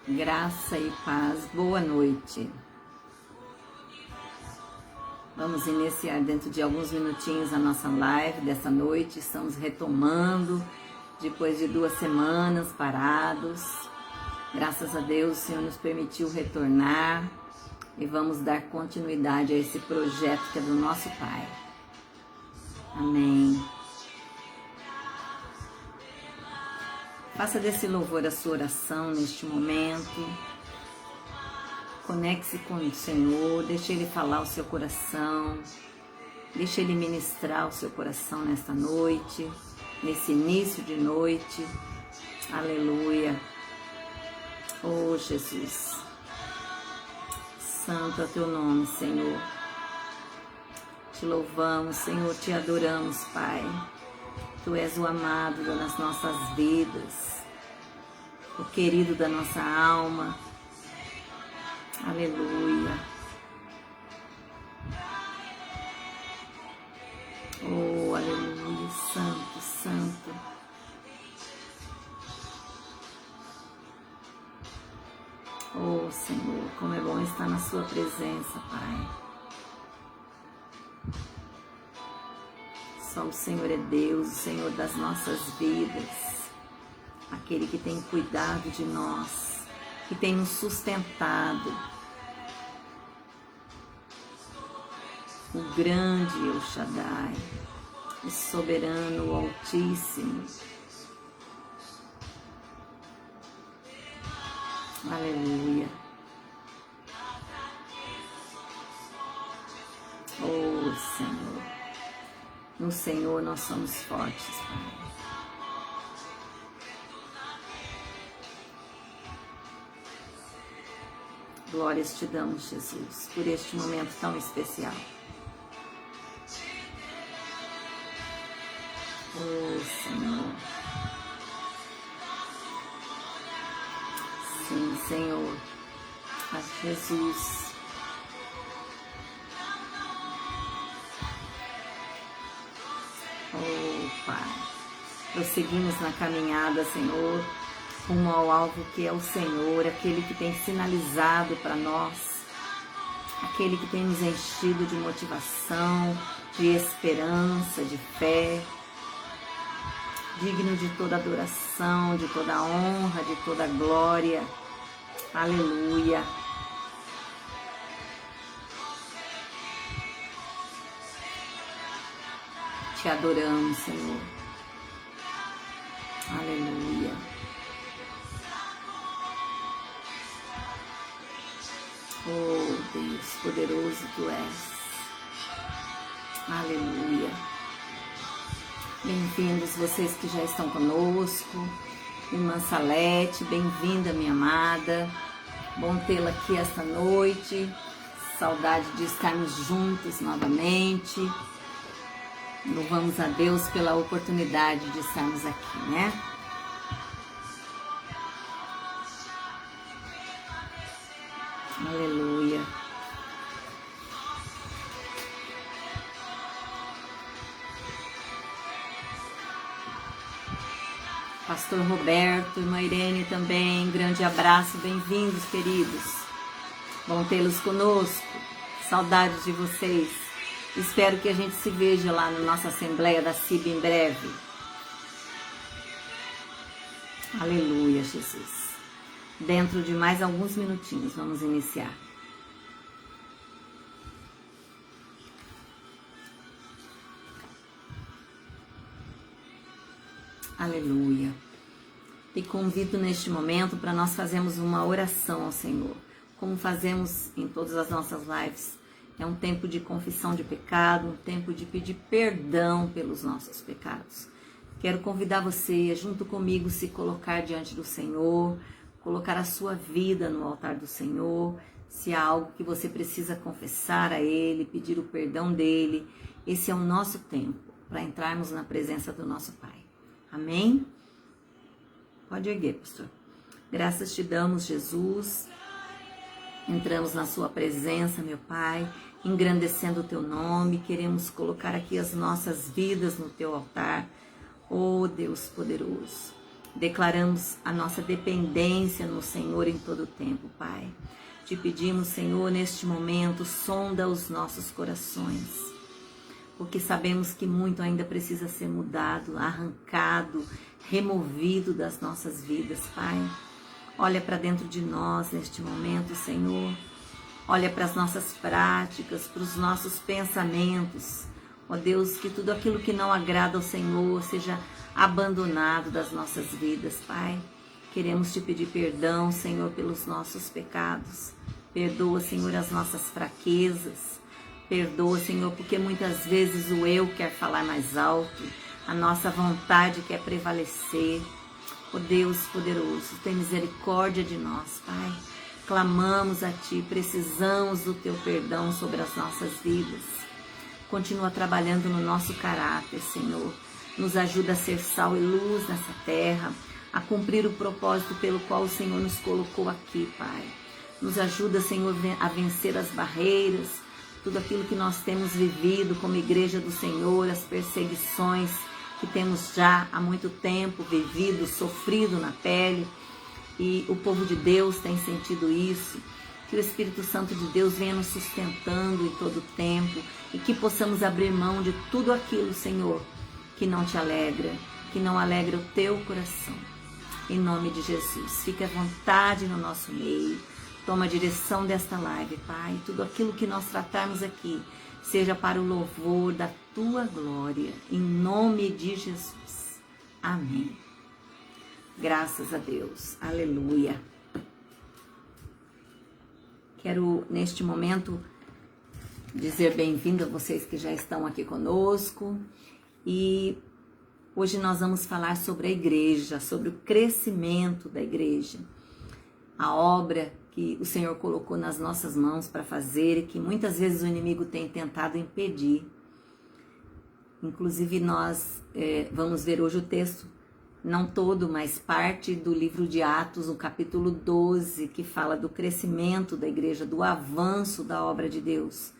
Graça e paz, boa noite. Vamos iniciar dentro de alguns minutinhos a nossa live dessa noite. Estamos retomando depois de 2 semanas parados. Graças a Deus o Senhor nos permitiu retornar e vamos dar continuidade a esse projeto que é do nosso Pai. Amém. Faça desse louvor a sua oração neste momento. Conecte-se com o Senhor, deixe Ele falar o seu coração, deixe Ele ministrar o seu coração nesta noite, nesse início de noite. Aleluia. Oh Jesus, santo é o teu nome, Senhor. Te louvamos, Senhor, te adoramos, Pai. Tu és o amado das nossas vidas, o querido da nossa alma. Aleluia. Oh, aleluia, santo, santo. Oh, Senhor, como é bom estar na sua presença, Pai. Só o Senhor é Deus, o Senhor das nossas vidas, aquele que tem cuidado de nós, que tem nos sustentado, o grande El Shaddai, o soberano, o Altíssimo. Aleluia. Oh, Senhor. No Senhor nós somos fortes, Pai. Glórias te damos, Jesus, por este momento tão especial. Oh, Senhor. Sim, Senhor. A Jesus. Oh, Pai, prosseguimos na caminhada, Senhor, rumo ao alvo que é o Senhor, aquele que tem sinalizado para nós, aquele que tem nos enchido de motivação, de esperança, de fé, digno de toda adoração, de toda honra, de toda glória. Aleluia. Te adoramos, Senhor. Aleluia. Oh, Deus, poderoso Tu és. Aleluia. Bem-vindos vocês que já estão conosco. Irmã Salete, bem-vinda, minha amada. Bom tê-la aqui esta noite. Saudade de estarmos juntos novamente. Louvamos a Deus pela oportunidade de estarmos aqui, né? Aleluia. Pastor Roberto, irmã Irene também, grande abraço, bem-vindos, queridos. Bom tê-los conosco. Saudades de vocês. Espero que a gente se veja lá na nossa Assembleia da CIB em breve. Aleluia, Jesus. Dentro de mais alguns minutinhos, vamos iniciar. Aleluia. E convido neste momento para nós fazermos uma oração ao Senhor, como fazemos em todas as nossas lives. É um tempo de confissão de pecado, um tempo de pedir perdão pelos nossos pecados. Quero convidar você, junto comigo, se colocar diante do Senhor, colocar a sua vida no altar do Senhor. Se há algo que você precisa confessar a Ele, pedir o perdão dEle, esse é o nosso tempo para entrarmos na presença do nosso Pai. Amém? Pode erguer, pastor. Graças te damos, Jesus. Entramos na sua presença, meu Pai, engrandecendo o teu nome. Queremos colocar aqui as nossas vidas no teu altar. Oh, Deus poderoso. Declaramos a nossa dependência no Senhor em todo o tempo, Pai. Te pedimos, Senhor, neste momento, sonda os nossos corações, porque sabemos que muito ainda precisa ser mudado, arrancado, removido das nossas vidas, Pai. Olha para dentro de nós neste momento, Senhor. Olha para as nossas práticas, para os nossos pensamentos. Ó Deus, que tudo aquilo que não agrada ao Senhor seja abandonado das nossas vidas, Pai. Queremos te pedir perdão, Senhor, pelos nossos pecados. Perdoa, Senhor, as nossas fraquezas. Perdoa, Senhor, porque muitas vezes o eu quer falar mais alto, a nossa vontade quer prevalecer. Ó Deus poderoso, tem misericórdia de nós, Pai. Clamamos a Ti, precisamos do Teu perdão sobre as nossas vidas. Continua trabalhando no nosso caráter, Senhor. Nos ajuda a ser sal e luz nessa terra, a cumprir o propósito pelo qual o Senhor nos colocou aqui, Pai. Nos ajuda, Senhor, a vencer as barreiras, tudo aquilo que nós temos vivido como igreja do Senhor, as perseguições que temos já há muito tempo vivido, sofrido na pele. E o povo de Deus tem sentido isso, que o Espírito Santo de Deus venha nos sustentando em todo o tempo e que possamos abrir mão de tudo aquilo, Senhor, que não te alegra, que não alegra o teu coração. Em nome de Jesus, fique à vontade no nosso meio, toma a direção desta live, Pai. Tudo aquilo que nós tratarmos aqui seja para o louvor da tua glória, em nome de Jesus. Amém. Graças a Deus. Aleluia. Quero, neste momento, dizer bem-vindo a vocês que já estão aqui conosco. E hoje nós vamos falar sobre a igreja, sobre o crescimento da igreja. A obra que o Senhor colocou nas nossas mãos para fazer e que muitas vezes o inimigo tem tentado impedir. Inclusive nós vamos ver hoje o texto, não todo, mas parte do livro de Atos, no capítulo 12, que fala do crescimento da igreja, do avanço da obra de Deus.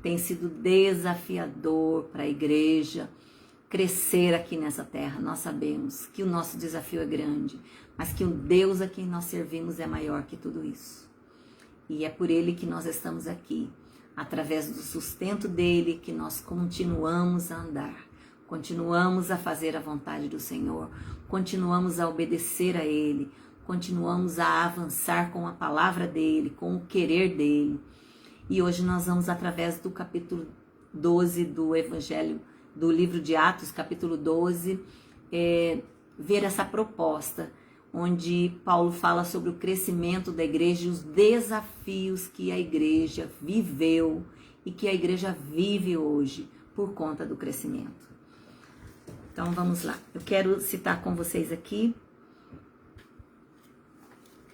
Tem sido desafiador para a igreja crescer aqui nessa terra. Nós sabemos que o nosso desafio é grande, mas que o Deus a quem nós servimos é maior que tudo isso. E é por Ele que nós estamos aqui, através do sustento dEle, que nós continuamos a andar. Continuamos a fazer a vontade do Senhor, continuamos a obedecer a Ele, continuamos a avançar com a palavra dEle, com o querer dEle. E hoje nós vamos, através do capítulo 12 do Evangelho, do livro de Atos, capítulo 12, ver essa proposta, onde Paulo fala sobre o crescimento da igreja e os desafios que a igreja viveu e que a igreja vive hoje por conta do crescimento. Então vamos lá, eu quero citar com vocês aqui,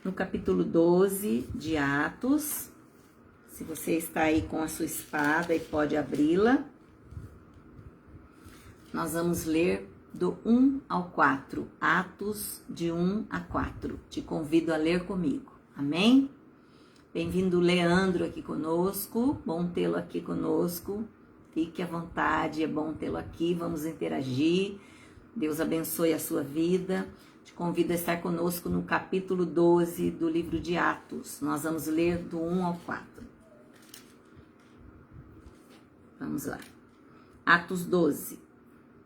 no capítulo 12 de Atos, se você está aí com a sua espada e pode abri-la, nós vamos ler do 1 ao 4, Atos de 1 a 4, te convido a ler comigo, amém? Bem-vindo Leandro aqui conosco, bom tê-lo aqui conosco. Fique à vontade, é bom tê-lo aqui, vamos interagir. Deus abençoe a sua vida. Te convido a estar conosco no capítulo 12 do livro de Atos. Nós vamos ler do 1 ao 4. Vamos lá. Atos 12.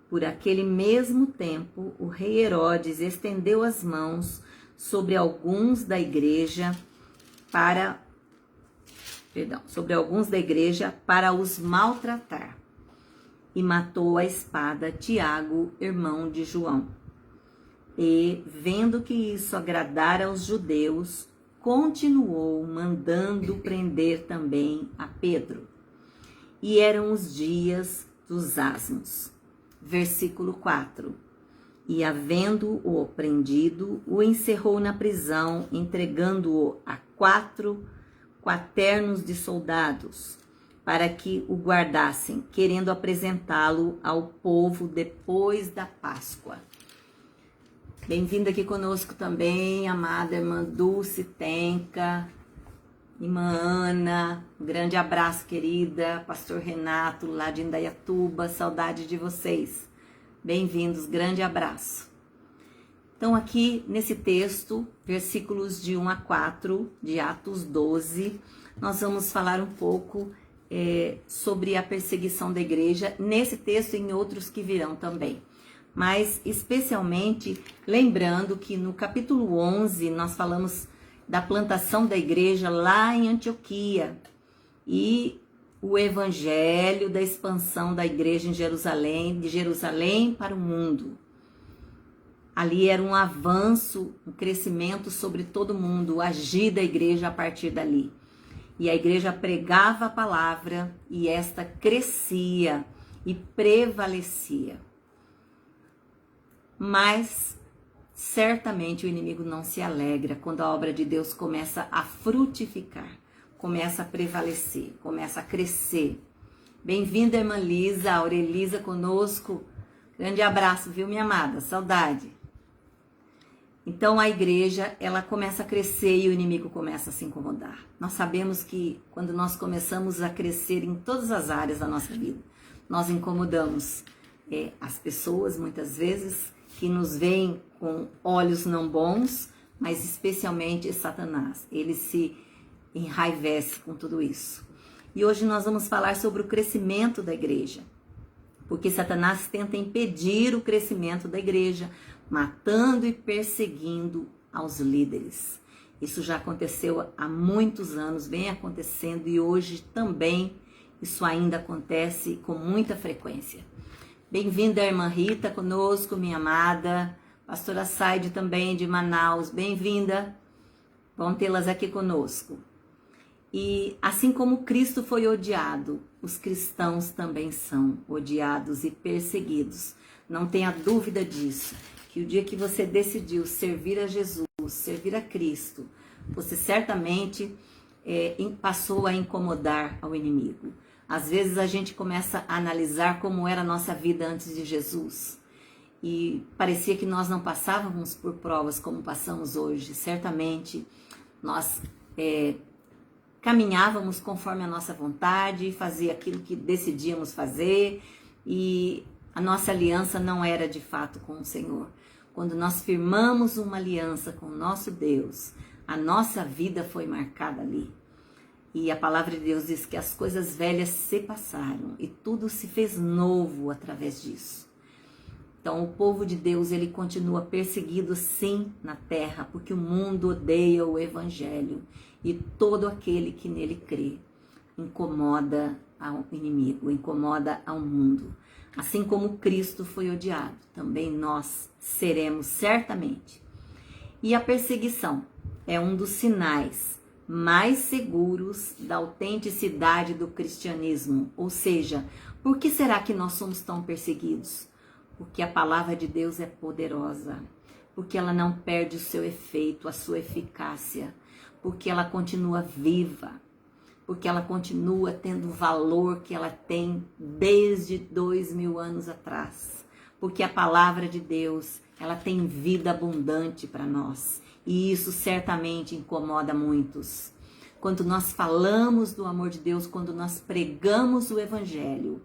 Por aquele mesmo tempo, o rei Herodes estendeu as mãos sobre alguns da igreja para os maltratar, e matou a espada Tiago, irmão de João. E, vendo que isso agradara aos judeus, continuou mandando prender também a Pedro. E eram os dias dos asmos. Versículo 4. E, havendo-o prendido, o encerrou na prisão, entregando-o a 4 quaternos de soldados, para que o guardassem, querendo apresentá-lo ao povo depois da Páscoa. Bem-vinda aqui conosco também, amada irmã Dulce Tenca, irmã Ana, um grande abraço, querida, pastor Renato, lá de Indaiatuba, saudade de vocês. Bem-vindos, grande abraço. Então aqui nesse texto, versículos de 1 a 4 de Atos 12, nós vamos falar um pouco sobre a perseguição da igreja, nesse texto e em outros que virão também. Mas especialmente lembrando que no capítulo 11 nós falamos da plantação da igreja lá em Antioquia e o evangelho da expansão da igreja em Jerusalém, de Jerusalém para o mundo. Ali era um avanço, um crescimento sobre todo mundo, o agir da igreja a partir dali. E a igreja pregava a palavra e esta crescia e prevalecia. Mas certamente o inimigo não se alegra quando a obra de Deus começa a frutificar, começa a prevalecer, começa a crescer. Bem-vinda, irmã Lisa, Aurelisa conosco. Grande abraço, viu, minha amada? Saudade. Então a igreja, ela começa a crescer e o inimigo começa a se incomodar. Nós sabemos que quando nós começamos a crescer em todas as áreas da nossa vida, nós incomodamos as pessoas, muitas vezes, que nos veem com olhos não bons, mas especialmente Satanás. Ele se enraivece com tudo isso. E hoje nós vamos falar sobre o crescimento da igreja, porque Satanás tenta impedir o crescimento da igreja, matando e perseguindo aos líderes. Isso já aconteceu há muitos anos, vem acontecendo e hoje também isso ainda acontece com muita frequência. Bem-vinda, irmã Rita, conosco, minha amada. Pastora Saide também, de Manaus, bem-vinda. Bom tê-las aqui conosco. E assim como Cristo foi odiado, os cristãos também são odiados e perseguidos. Não tenha dúvida disso. Que o dia que você decidiu servir a Jesus, servir a Cristo, você certamente passou a incomodar ao inimigo. Às vezes a gente começa a analisar como era a nossa vida antes de Jesus. E parecia que nós não passávamos por provas como passamos hoje. Certamente nós caminhávamos conforme a nossa vontade, fazia aquilo que decidíamos fazer e a nossa aliança não era de fato com o Senhor. Quando nós firmamos uma aliança com o nosso Deus, a nossa vida foi marcada ali. E a palavra de Deus diz que as coisas velhas se passaram e tudo se fez novo através disso. Então o povo de Deus, ele continua perseguido sim na terra, porque o mundo odeia o evangelho e todo aquele que nele crê incomoda ao inimigo, incomoda ao mundo. Assim como Cristo foi odiado, também nós seremos certamente. E a perseguição é um dos sinais mais seguros da autenticidade do cristianismo. Ou seja, por que será que nós somos tão perseguidos? Porque a palavra de Deus é poderosa, porque ela não perde o seu efeito, a sua eficácia, porque ela continua viva, porque ela continua tendo o valor que ela tem desde 2000 anos atrás. Porque a palavra de Deus, ela tem vida abundante para nós. E isso certamente incomoda muitos. Quando nós falamos do amor de Deus, quando nós pregamos o evangelho,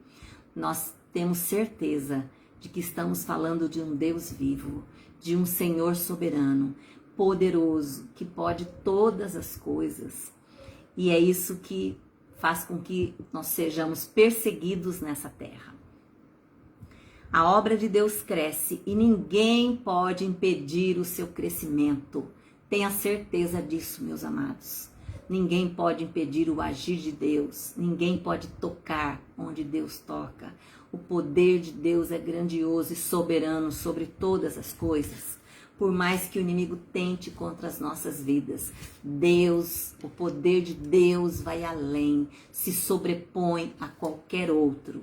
nós temos certeza de que estamos falando de um Deus vivo, de um Senhor soberano, poderoso, que pode todas as coisas. E é isso que faz com que nós sejamos perseguidos nessa terra. A obra de Deus cresce e ninguém pode impedir o seu crescimento. Tenha certeza disso, meus amados. Ninguém pode impedir o agir de Deus. Ninguém pode tocar onde Deus toca. O poder de Deus é grandioso e soberano sobre todas as coisas. Por mais que o inimigo tente contra as nossas vidas, Deus, o poder de Deus vai além, se sobrepõe a qualquer outro.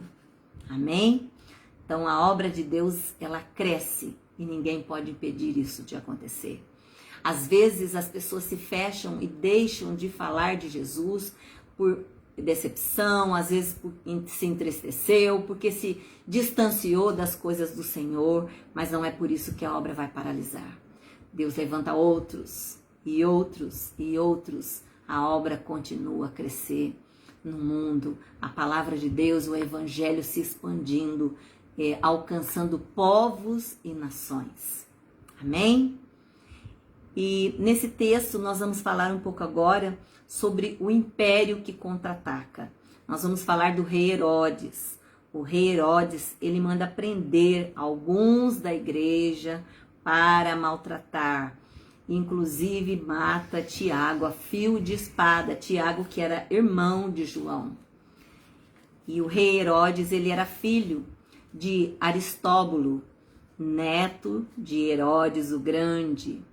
Amém? Então a obra de Deus, ela cresce e ninguém pode impedir isso de acontecer. Às vezes as pessoas se fecham e deixam de falar de Jesus por decepção, às vezes se entristeceu, porque se distanciou das coisas do Senhor, mas não é por isso que a obra vai paralisar. Deus levanta outros e outros e outros, a obra continua a crescer no mundo, a palavra de Deus, o evangelho se expandindo, alcançando povos e nações. Amém? E nesse texto nós vamos falar um pouco agora sobre o império que contra-ataca. Nós vamos falar do rei Herodes. O rei Herodes, ele manda prender alguns da igreja para maltratar. Inclusive mata Tiago a fio de espada. Tiago, que era irmão de João. E o rei Herodes, ele era filho de Aristóbulo, neto de Herodes o Grande,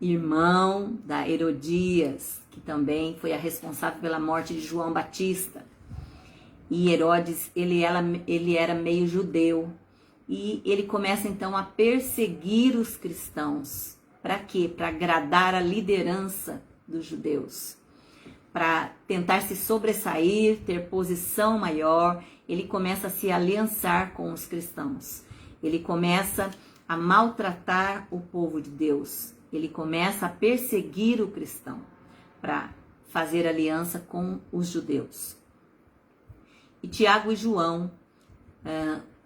irmão da Herodias, que também foi a responsável pela morte de João Batista. E Herodes, ele era meio judeu. E ele começa então a perseguir os cristãos. Para quê? Para agradar a liderança dos judeus. Para tentar se sobressair, ter posição maior, ele começa a se aliançar com os cristãos. Ele começa a maltratar o povo de Deus. Ele começa a perseguir o cristão para fazer aliança com os judeus. E Tiago e João,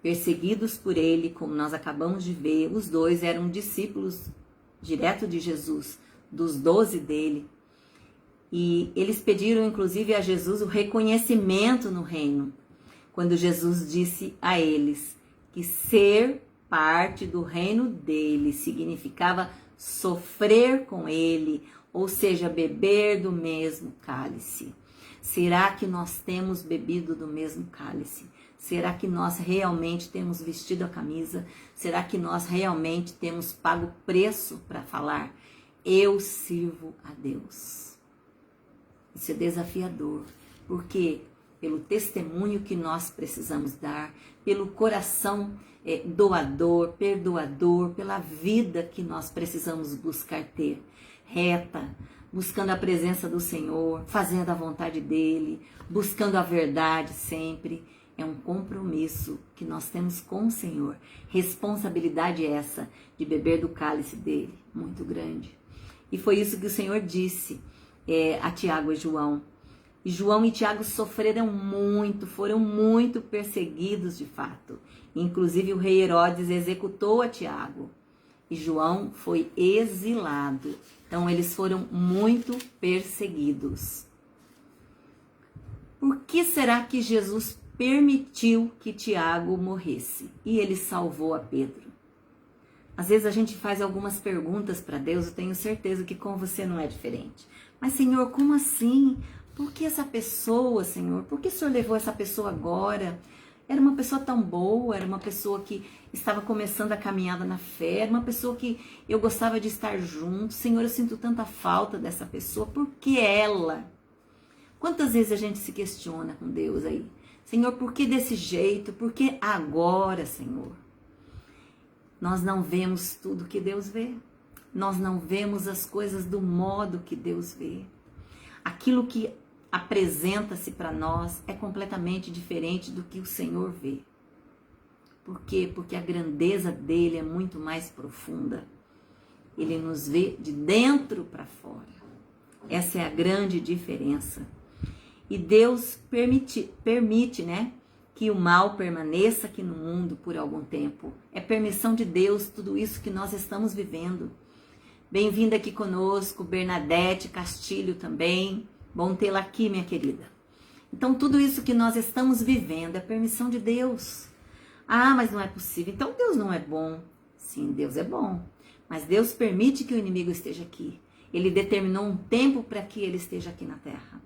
perseguidos por ele, como nós acabamos de ver, os dois eram discípulos direto de Jesus, dos 12 dele. E eles pediram, inclusive, a Jesus o reconhecimento no reino, quando Jesus disse a eles que ser parte do reino dele significava sofrer com ele, ou seja, beber do mesmo cálice. Será que nós temos bebido do mesmo cálice? Será que nós realmente temos vestido a camisa? Será que nós realmente temos pago preço para falar? Eu sirvo a Deus. Isso é desafiador, porque pelo testemunho que nós precisamos dar, pelo coração doador, perdoador, pela vida que nós precisamos buscar ter, reta, buscando a presença do Senhor, fazendo a vontade dEle, buscando a verdade sempre. É um compromisso que nós temos com o Senhor. Responsabilidade essa de beber do cálice dEle, muito grande. E foi isso que o Senhor disse a Tiago e João. E João e Tiago sofreram muito, foram muito perseguidos de fato. Inclusive o rei Herodes executou a Tiago. E João foi exilado. Então eles foram muito perseguidos. Por que será que Jesus permitiu que Tiago morresse? E ele salvou a Pedro. Às vezes a gente faz algumas perguntas para Deus, eu tenho certeza que com você não é diferente. Mas Senhor, como assim? Por que essa pessoa, Senhor? Por que o Senhor levou essa pessoa agora? Era uma pessoa tão boa, era uma pessoa que estava começando a caminhada na fé, era uma pessoa que eu gostava de estar junto. Senhor, eu sinto tanta falta dessa pessoa. Por que ela? Quantas vezes a gente se questiona com Deus aí? Senhor, por que desse jeito? Por que agora, Senhor? Nós não vemos tudo que Deus vê. Nós não vemos as coisas do modo que Deus vê. Aquilo que apresenta-se para nós é completamente diferente do que o Senhor vê. Por quê? Porque a grandeza dele é muito mais profunda. Ele nos vê de dentro para fora. Essa é a grande diferença. E Deus permite, né, que o mal permaneça aqui no mundo por algum tempo. É permissão de Deus tudo isso que nós estamos vivendo. Bem-vinda aqui conosco, Bernadette Castilho também. Bom tê-la aqui, minha querida. Então, tudo isso que nós estamos vivendo é permissão de Deus. Ah, mas não é possível. Então, Deus não é bom. Sim, Deus é bom. Mas Deus permite que o inimigo esteja aqui. Ele determinou um tempo para que ele esteja aqui na terra.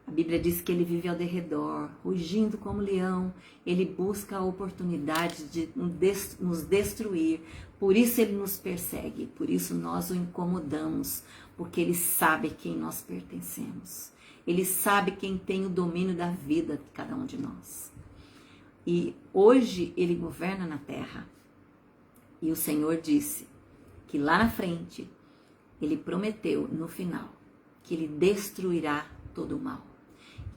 A Bíblia diz que ele vive ao derredor, rugindo como leão. Ele busca a oportunidade de nos destruir. Por isso ele nos persegue, por isso nós o incomodamos, porque ele sabe quem nós pertencemos. Ele sabe quem tem o domínio da vida de cada um de nós. E hoje ele governa na terra. E o Senhor disse que lá na frente, ele prometeu no final, que ele destruirá todo o mal.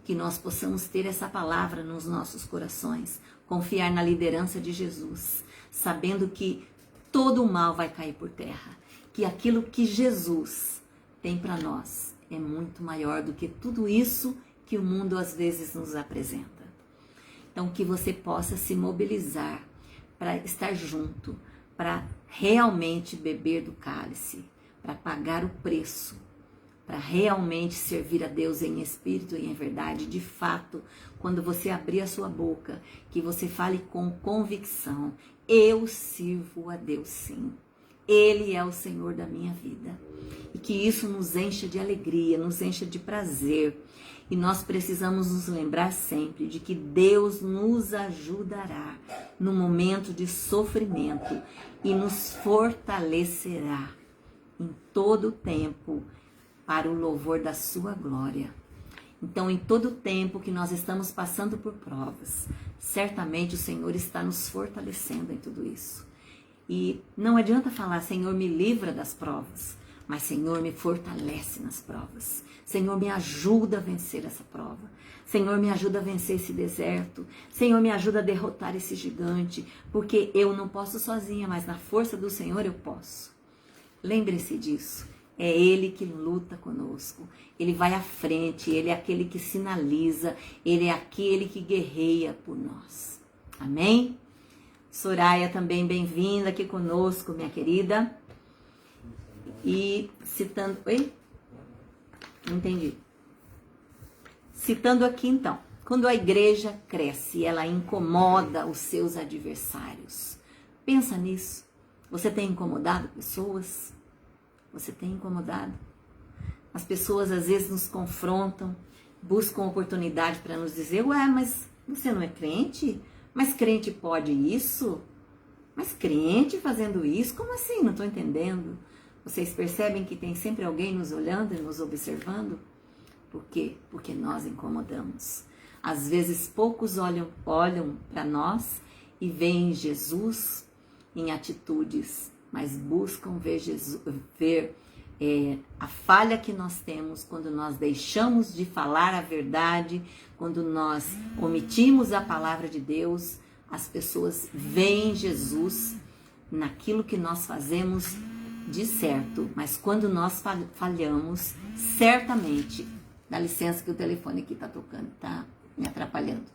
Que nós possamos ter essa palavra nos nossos corações, confiar na liderança de Jesus, sabendo que todo o mal vai cair por terra, que aquilo que Jesus tem para nós é muito maior do que tudo isso que o mundo às vezes nos apresenta. Então que você possa se mobilizar para estar junto, para realmente beber do cálice, para pagar o preço, para realmente servir a Deus em espírito e em verdade. De fato, quando você abrir a sua boca, que você fale com convicção: eu sirvo a Deus sim. Ele é o Senhor da minha vida. E que isso nos encha de alegria, nos encha de prazer. E nós precisamos nos lembrar sempre de que Deus nos ajudará no momento de sofrimento e nos fortalecerá em todo o tempo para o louvor da sua glória. Então, em todo o tempo que nós estamos passando por provas, certamente o Senhor está nos fortalecendo em tudo isso. E não adianta falar: Senhor, me livra das provas, mas Senhor, me fortalece nas provas. Senhor, me ajuda a vencer essa prova. Senhor, me ajuda a vencer esse deserto. Senhor, me ajuda a derrotar esse gigante, porque eu não posso sozinha, mas na força do Senhor eu posso. Lembre-se disso. É Ele que luta conosco. Ele vai à frente, Ele é aquele que sinaliza, Ele é aquele que guerreia por nós. Amém? Soraya também bem-vinda aqui conosco, minha querida. E citando... Oi? Não entendi. Citando aqui então: quando a igreja cresce, ela incomoda os seus adversários. Pensa nisso. Você tem incomodado pessoas? Você tem incomodado? As pessoas às vezes nos confrontam, buscam oportunidade para nos dizer: ué, mas você não é crente? Mas crente pode isso? Mas crente fazendo isso? Como assim? Não estou entendendo. Vocês percebem que tem sempre alguém nos olhando e nos observando? Por quê? Porque nós incomodamos. Às vezes poucos olham para nós e veem Jesus em atitudes, mas buscam ver a falha que nós temos quando nós deixamos de falar a verdade, quando nós omitimos a palavra de Deus. As pessoas veem Jesus naquilo que nós fazemos de certo, mas quando nós falhamos, certamente, dá licença que o telefone aqui está tocando, está me atrapalhando.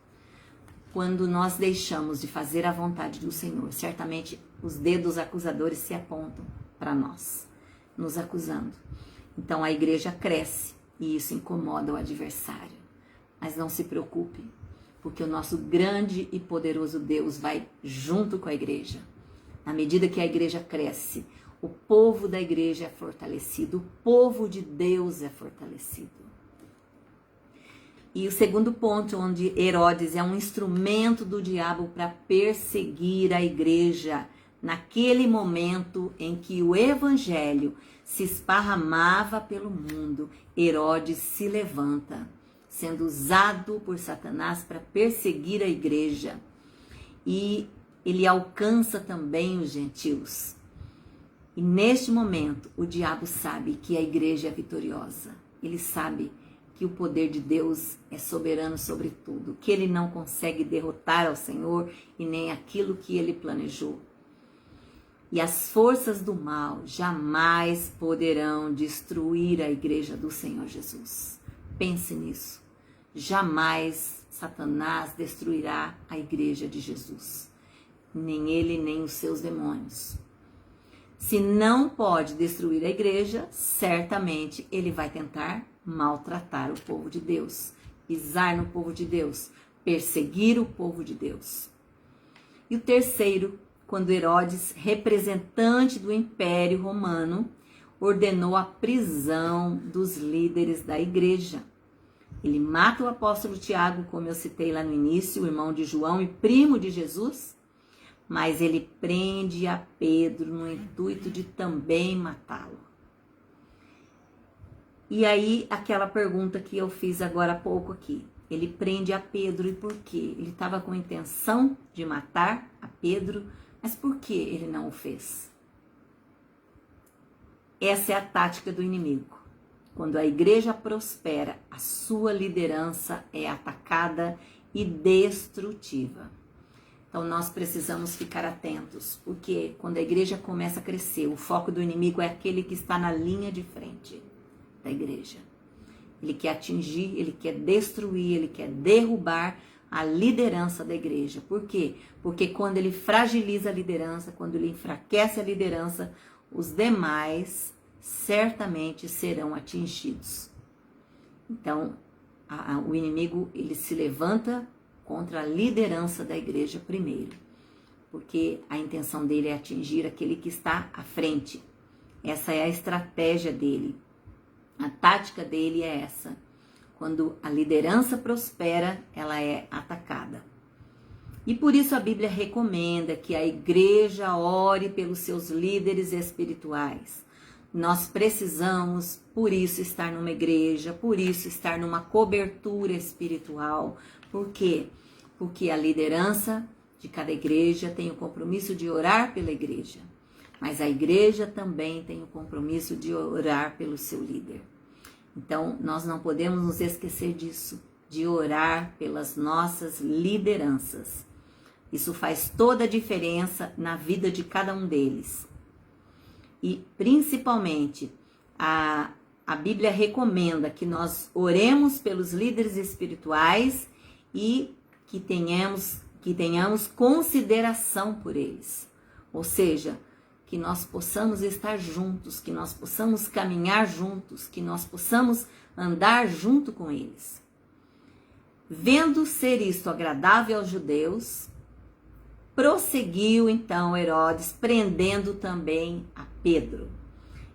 Quando nós deixamos de fazer a vontade do Senhor, certamente os dedos acusadores se apontam para nós, nos acusando. Então a igreja cresce e isso incomoda o adversário. Mas não se preocupe, porque o nosso grande e poderoso Deus vai junto com a igreja. Na medida que a igreja cresce, o povo da igreja é fortalecido, o povo de Deus é fortalecido. E o segundo ponto, onde Herodes é um instrumento do diabo para perseguir a igreja, naquele momento em que o evangelho se esparramava pelo mundo, Herodes se levanta, sendo usado por Satanás para perseguir a igreja. E ele alcança também os gentios. E neste momento, o diabo sabe que a igreja é vitoriosa. Ele sabe que o poder de Deus é soberano sobre tudo, que ele não consegue derrotar ao Senhor e nem aquilo que ele planejou. E as forças do mal jamais poderão destruir a igreja do Senhor Jesus. Pense nisso. Jamais Satanás destruirá a igreja de Jesus. Nem ele, nem os seus demônios. Se não pode destruir a igreja, certamente ele vai tentar maltratar o povo de Deus, pisar no povo de Deus, perseguir o povo de Deus. E o terceiro, quando Herodes, representante do Império Romano, ordenou a prisão dos líderes da igreja. Ele mata o apóstolo Tiago, como eu citei lá no início, o irmão de João e primo de Jesus, mas ele prende a Pedro no intuito de também matá-lo. E aí, aquela pergunta que eu fiz agora há pouco aqui. Ele prende a Pedro e por quê? Ele estava com a intenção de matar a Pedro, mas por que ele não o fez? Essa é a tática do inimigo. Quando a igreja prospera, a sua liderança é atacada e destrutiva. Então nós precisamos ficar atentos, porque quando a igreja começa a crescer, o foco do inimigo é aquele que está na linha de frente da igreja. Ele quer atingir, ele quer destruir, ele quer derrubar a liderança da igreja. Por quê? Porque quando ele fragiliza a liderança, quando ele enfraquece a liderança, os demais certamente serão atingidos. Então, o inimigo ele se levanta contra a liderança da igreja primeiro, porque a intenção dele é atingir aquele que está à frente. Essa é a estratégia dele. A tática dele é essa. Quando a liderança prospera, ela é atacada. E por isso a Bíblia recomenda que a igreja ore pelos seus líderes espirituais. Nós precisamos, por isso, estar numa igreja, por isso, estar numa cobertura espiritual. Por quê? Porque a liderança de cada igreja tem o compromisso de orar pela igreja. Mas a igreja também tem o compromisso de orar pelo seu líder. Então, nós não podemos nos esquecer disso, de orar pelas nossas lideranças. Isso faz toda a diferença na vida de cada um deles. E, principalmente, a Bíblia recomenda que nós oremos pelos líderes espirituais e que tenhamos consideração por eles. Ou seja, que nós possamos estar juntos, que nós possamos caminhar juntos, que nós possamos andar junto com eles. Vendo ser isto agradável aos judeus, prosseguiu então Herodes, prendendo também a Pedro.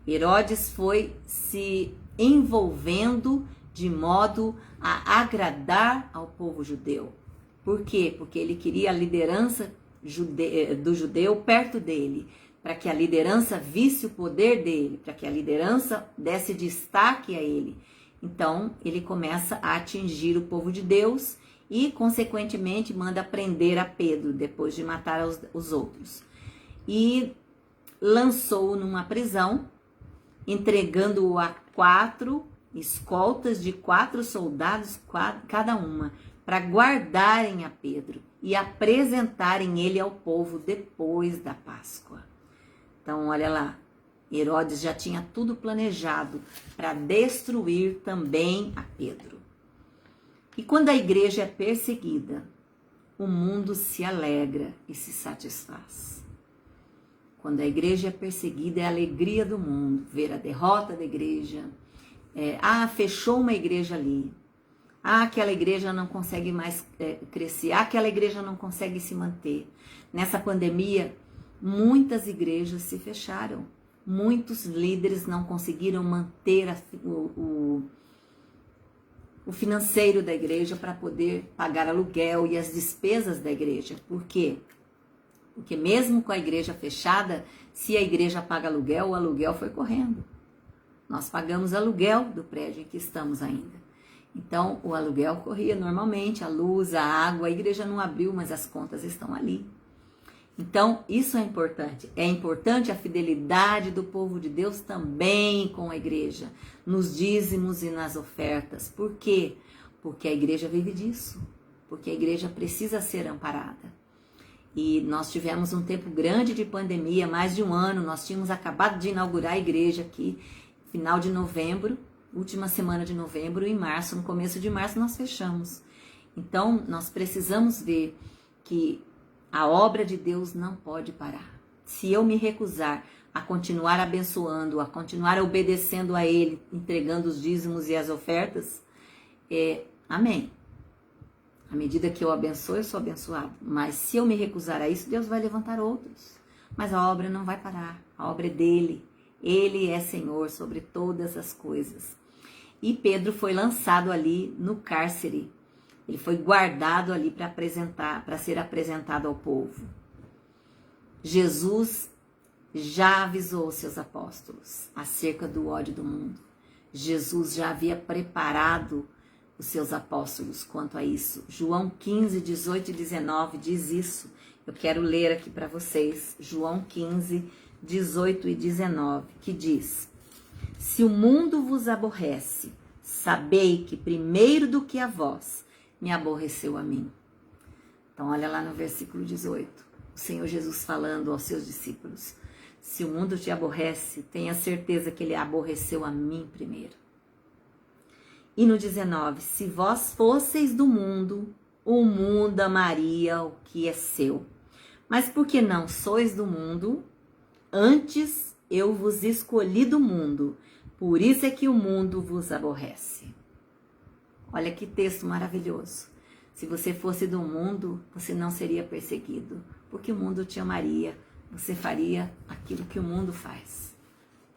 Herodes foi se envolvendo de modo a agradar ao povo judeu. Por quê? Porque ele queria a liderança do judeu perto dele, para que a liderança visse o poder dele, para que a liderança desse destaque a ele. Então, ele começa a atingir o povo de Deus e, consequentemente, manda prender a Pedro, depois de matar os outros. E lançou-o numa prisão, entregando-o a 4 escoltas de 4 soldados cada uma, para guardarem a Pedro e apresentarem ele ao povo depois da Páscoa. Então, olha lá, Herodes já tinha tudo planejado para destruir também a Pedro. E quando a igreja é perseguida, o mundo se alegra e se satisfaz. Quando a igreja é perseguida, é a alegria do mundo ver a derrota da igreja. Fechou uma igreja ali. Aquela igreja não consegue mais crescer. Aquela igreja não consegue se manter. Nessa pandemia, muitas igrejas se fecharam. Muitos líderes não conseguiram manter o financeiro da igreja para poder pagar aluguel e as despesas da igreja. Por quê? Porque mesmo com a igreja fechada, se a igreja paga aluguel, o aluguel foi correndo. Nós pagamos aluguel do prédio em que estamos ainda. Então, o aluguel corria normalmente, a luz, a água, a igreja não abriu, mas as contas estão ali. Então, isso é importante. É importante a fidelidade do povo de Deus também com a igreja, nos dízimos e nas ofertas. Por quê? Porque a igreja vive disso. Porque a igreja precisa ser amparada. E nós tivemos um tempo grande de pandemia, mais de um ano. Nós tínhamos acabado de inaugurar a igreja aqui, final de novembro, última semana de novembro, em março, no começo de março nós fechamos. Então, nós precisamos ver que a obra de Deus não pode parar. Se eu me recusar a continuar abençoando, a continuar obedecendo a Ele, entregando os dízimos e as ofertas, amém. À medida que eu abençoo, eu sou abençoado. Mas se eu me recusar a isso, Deus vai levantar outros. Mas a obra não vai parar. A obra é dele. Ele é Senhor sobre todas as coisas. E Pedro foi lançado ali no cárcere. Ele foi guardado ali para ser apresentado ao povo. Jesus já avisou os seus apóstolos acerca do ódio do mundo. Jesus já havia preparado os seus apóstolos quanto a isso. João 15, 18 e 19 diz isso. Eu quero ler aqui para vocês. João 15, 18 e 19, que diz: Se o mundo vos aborrece, sabei que primeiro do que a vós me aborreceu a mim. Então, olha lá no versículo 18, o Senhor Jesus falando aos seus discípulos: se o mundo te aborrece, tenha certeza que ele aborreceu a mim primeiro. E no 19, se vós fosseis do mundo, o mundo amaria o que é seu. Mas porque não sois do mundo, antes eu vos escolhi do mundo, por isso é que o mundo vos aborrece. Olha que texto maravilhoso. Se você fosse do mundo, você não seria perseguido, porque o mundo te amaria, você faria aquilo que o mundo faz.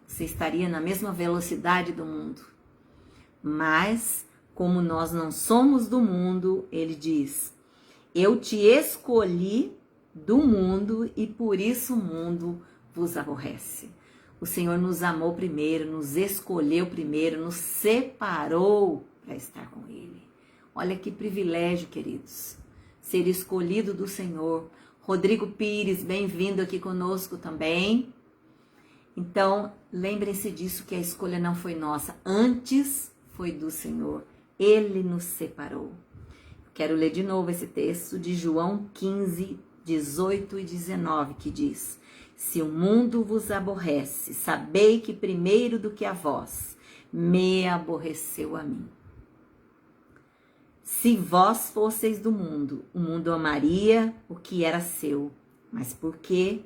Você estaria na mesma velocidade do mundo. Mas, como nós não somos do mundo, ele diz, eu te escolhi do mundo e por isso o mundo vos aborrece. O Senhor nos amou primeiro, nos escolheu primeiro, nos separou para estar com Ele. Olha que privilégio, queridos, ser escolhido do Senhor. Rodrigo Pires, bem-vindo aqui conosco também. Então, lembrem-se disso, que a escolha não foi nossa, antes foi do Senhor. Ele nos separou. Quero ler de novo esse texto de João 15, 18 e 19, que diz, se o mundo vos aborrece, sabei que primeiro do que a vós, me aborreceu a mim. Se vós fosseis do mundo, o mundo amaria o que era seu, mas porque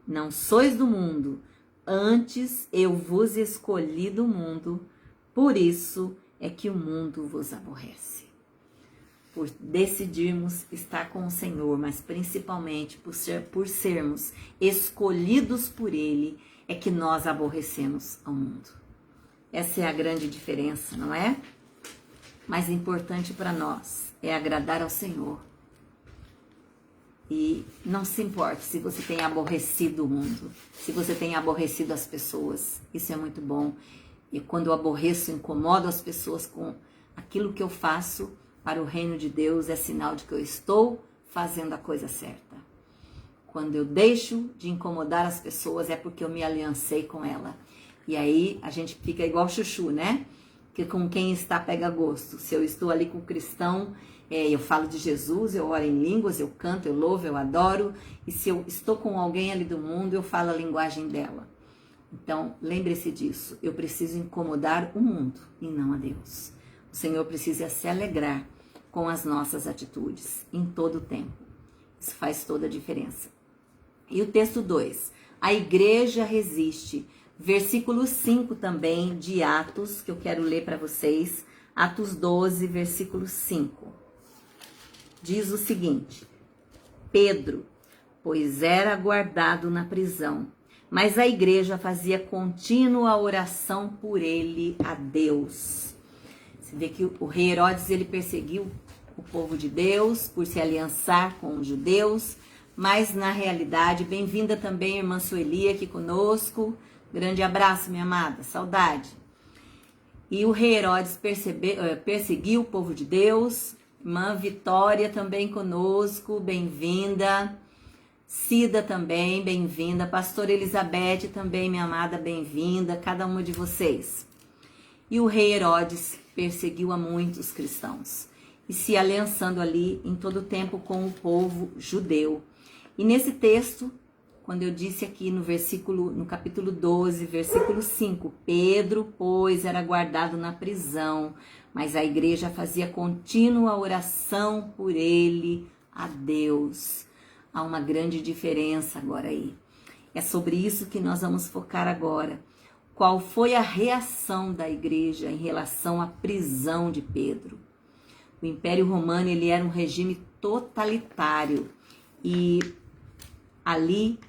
não sois do mundo, antes eu vos escolhi do mundo, por isso é que o mundo vos aborrece. Por decidirmos estar com o Senhor, mas principalmente por sermos escolhidos por Ele, é que nós aborrecemos ao mundo. Essa é a grande diferença, não é? Mais importante para nós é agradar ao Senhor. E não se importe se você tem aborrecido o mundo, se você tem aborrecido as pessoas, isso é muito bom. E quando eu aborreço, incomodo as pessoas com aquilo que eu faço, para o reino de Deus é sinal de que eu estou fazendo a coisa certa. Quando eu deixo de incomodar as pessoas é porque eu me aliancei com ela. E aí a gente fica igual chuchu, né? Que com quem está pega gosto. Se eu estou ali com o cristão, eu falo de Jesus, eu oro em línguas, eu canto, eu louvo, eu adoro. E se eu estou com alguém ali do mundo, eu falo a linguagem dela. Então, lembre-se disso. Eu preciso incomodar o mundo e não a Deus. O Senhor precisa se alegrar com as nossas atitudes em todo o tempo. Isso faz toda a diferença. E o texto 2, a igreja resiste. Versículo 5 também de Atos, que eu quero ler para vocês. Atos 12, versículo 5. Diz o seguinte, Pedro, pois era guardado na prisão, mas a igreja fazia contínua oração por ele a Deus. Você vê que o rei Herodes, ele perseguiu o povo de Deus por se aliançar com os judeus, mas na realidade, bem-vinda também, irmã Sueli, aqui conosco. Grande abraço, minha amada, saudade. E o rei Herodes perseguiu o povo de Deus. Irmã Vitória também conosco, bem-vinda. Cida também, bem-vinda. Pastora Elizabeth também, minha amada, bem-vinda. Cada uma de vocês. E o rei Herodes perseguiu a muitos cristãos e se aliançando ali em todo o tempo com o povo judeu. E nesse texto, quando eu disse aqui no capítulo 12, versículo 5, Pedro, pois, era guardado na prisão, mas a igreja fazia contínua oração por ele a Deus. Há uma grande diferença agora aí. É sobre isso que nós vamos focar agora. Qual foi a reação da igreja em relação à prisão de Pedro? O Império Romano, ele era um regime totalitário e ali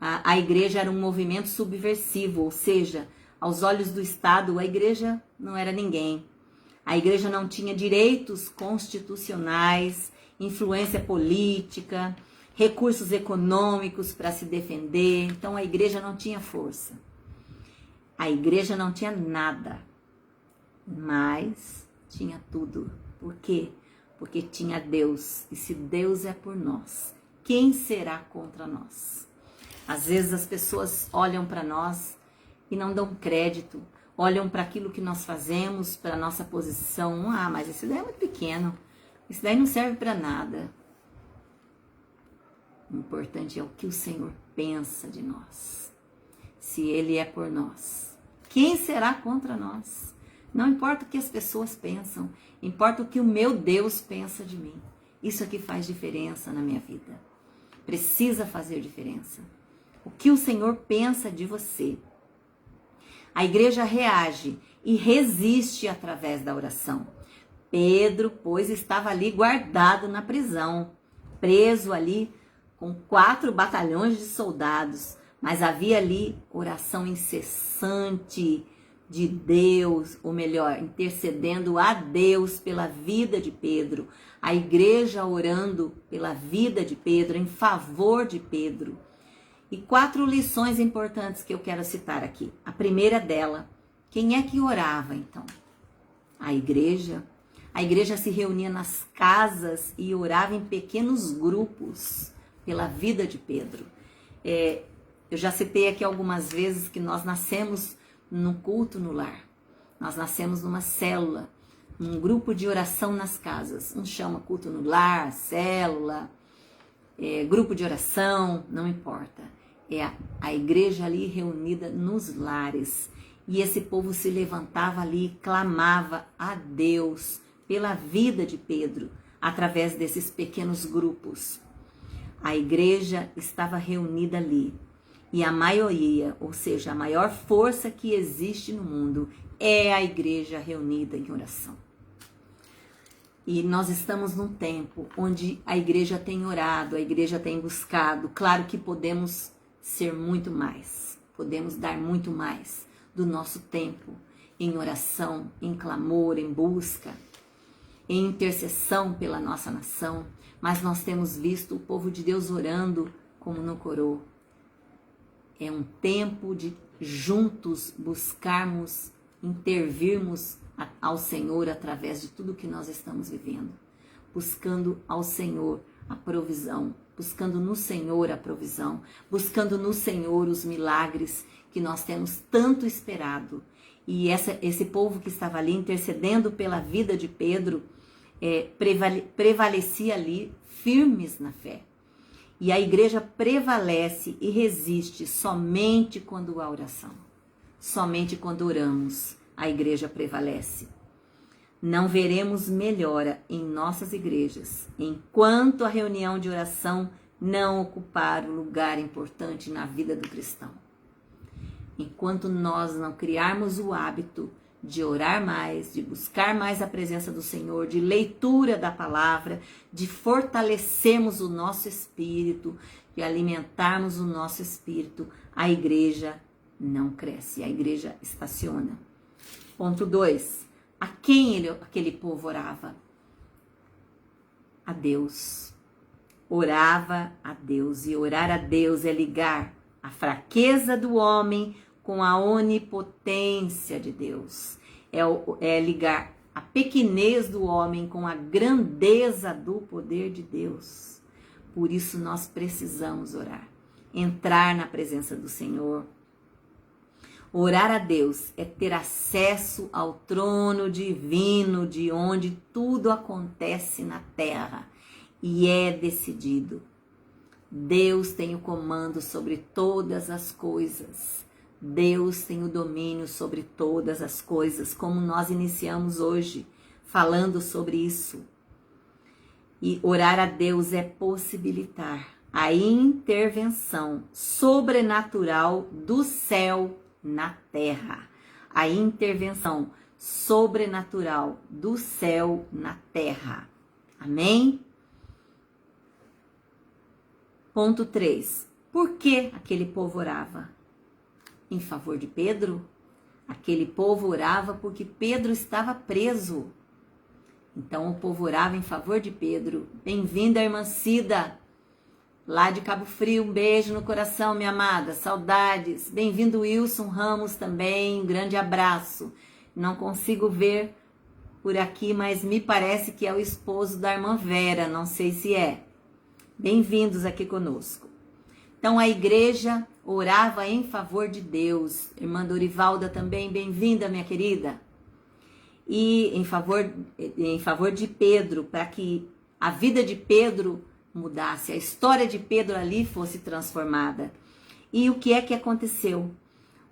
a igreja era um movimento subversivo, ou seja, aos olhos do Estado, a igreja não era ninguém. A igreja não tinha direitos constitucionais, influência política, recursos econômicos para se defender, então a igreja não tinha força. A igreja não tinha nada, mas tinha tudo. Por quê? Porque tinha Deus. E se Deus é por nós, quem será contra nós? Às vezes as pessoas olham para nós e não dão crédito, olham para aquilo que nós fazemos, para a nossa posição. Ah, mas esse daí é muito pequeno, esse daí não serve para nada. O importante é o que o Senhor pensa de nós. Se Ele é por nós, quem será contra nós? Não importa o que as pessoas pensam, importa o que o meu Deus pensa de mim. Isso aqui faz diferença na minha vida. Precisa fazer diferença. O que o Senhor pensa de você. A igreja reage e resiste através da oração. Pedro, pois, estava ali guardado na prisão, preso ali com 4 batalhões de soldados, mas havia ali oração incessante de Deus, ou melhor, intercedendo a Deus pela vida de Pedro, a igreja orando pela vida de Pedro, em favor de Pedro. E 4 lições importantes que eu quero citar aqui. A primeira dela, quem é que orava então? A igreja. A igreja se reunia nas casas e orava em pequenos grupos pela vida de Pedro. Eu já citei aqui algumas vezes que nós nascemos num culto no lar. Nós nascemos numa célula, num grupo de oração nas casas. Um chama culto no lar, célula, grupo de oração, não importa. É a igreja ali reunida nos lares. E esse povo se levantava ali e clamava a Deus pela vida de Pedro, através desses pequenos grupos. A igreja estava reunida ali. E a maioria, ou seja, a maior força que existe no mundo é a igreja reunida em oração. E nós estamos num tempo onde a igreja tem orado, a igreja tem buscado. Claro que podemos ser muito mais, podemos dar muito mais do nosso tempo em oração, em clamor, em busca, em intercessão pela nossa nação. Mas nós temos visto o povo de Deus orando como no corô. É um tempo de juntos buscarmos, intervirmos ao Senhor através de tudo que nós estamos vivendo. Buscando ao Senhor a provisão, buscando no Senhor a provisão, buscando no Senhor os milagres que nós temos tanto esperado. E esse povo que estava ali intercedendo pela vida de Pedro, prevalecia ali firmes na fé. E a igreja prevalece e resiste somente quando há oração. Somente quando oramos, a igreja prevalece. Não veremos melhora em nossas igrejas enquanto a reunião de oração não ocupar um lugar importante na vida do cristão. Enquanto nós não criarmos o hábito de orar mais, de buscar mais a presença do Senhor, de leitura da palavra, de fortalecermos o nosso espírito, de alimentarmos o nosso espírito, a igreja não cresce, a igreja estaciona. Ponto 2. A quem aquele povo orava? A Deus. Orava a Deus. E orar a Deus é ligar a fraqueza do homem com a onipotência de Deus. É ligar a pequenez do homem com a grandeza do poder de Deus. Por isso nós precisamos orar. Entrar na presença do Senhor. Orar a Deus é ter acesso ao trono divino, de onde tudo acontece na terra e é decidido. Deus tem o comando sobre todas as coisas. Deus tem o domínio sobre todas as coisas, como nós iniciamos hoje, falando sobre isso. E orar a Deus é possibilitar a intervenção sobrenatural do céu na terra. A intervenção sobrenatural do céu na terra. Amém? Ponto 3. Por que aquele povo orava? Em favor de Pedro? Aquele povo orava porque Pedro estava preso. Então o povo orava em favor de Pedro. Bem-vinda, irmã Cida, lá de Cabo Frio. Um beijo no coração, minha amada. Saudades. Bem-vindo, Wilson Ramos, também. Um grande abraço. Não consigo ver por aqui, mas me parece que é o esposo da irmã Vera. Não sei se é. Bem-vindos aqui conosco. Então a igreja orava em favor de Deus. Irmã Dorivalda também, bem-vinda, minha querida. E em favor de Pedro, para que a vida de Pedro mudasse, a história de Pedro ali fosse transformada. E o que é que aconteceu?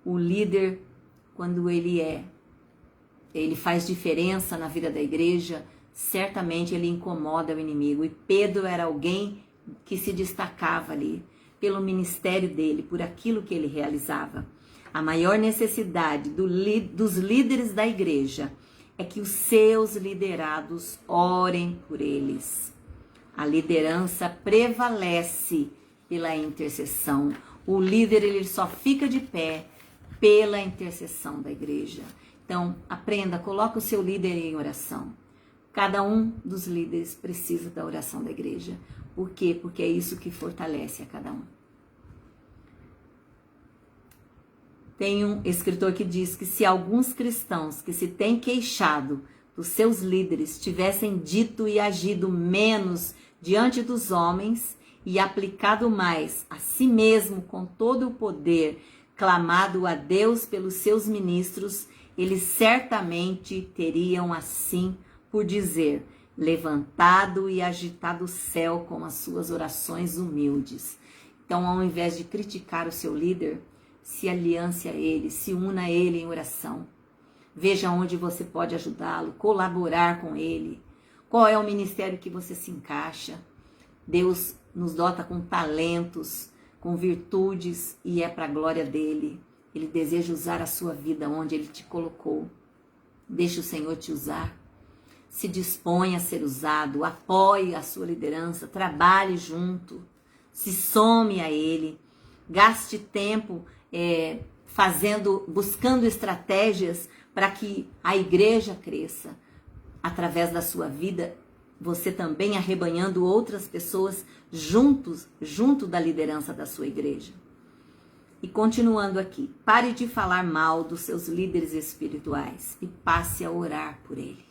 O líder, quando ele é ele faz diferença na vida da igreja, certamente ele incomoda o inimigo. E Pedro era alguém que se destacava ali pelo ministério dele, por aquilo que ele realizava. A maior necessidade dos líderes da igreja é que os seus liderados orem por eles. A liderança prevalece pela intercessão. O líder ele só fica de pé pela intercessão da igreja. Então, aprenda, coloque o seu líder em oração. Cada um dos líderes precisa da oração da igreja. Por quê? Porque é isso que fortalece a cada um. Tem um escritor que diz que se alguns cristãos que se têm queixado dos seus líderes tivessem dito e agido menos diante dos homens e aplicado mais a si mesmo com todo o poder, clamado a Deus pelos seus ministros, eles certamente teriam assim por dizer, levantado e agitado o céu com as suas orações humildes. Então, ao invés de criticar o seu líder, se aliance a ele, se una a ele em oração. Veja onde você pode ajudá-lo, colaborar com ele. Qual é o ministério que você se encaixa? Deus nos dota com talentos, com virtudes e é para a glória dele. Ele deseja usar a sua vida onde ele te colocou. Deixe o Senhor te usar. Se disponha a ser usado, apoie a sua liderança, trabalhe junto, se some a ele, gaste tempo buscando estratégias para que a igreja cresça. Através da sua vida, você também arrebanhando outras pessoas junto da liderança da sua igreja. E continuando aqui, pare de falar mal dos seus líderes espirituais e passe a orar por ele.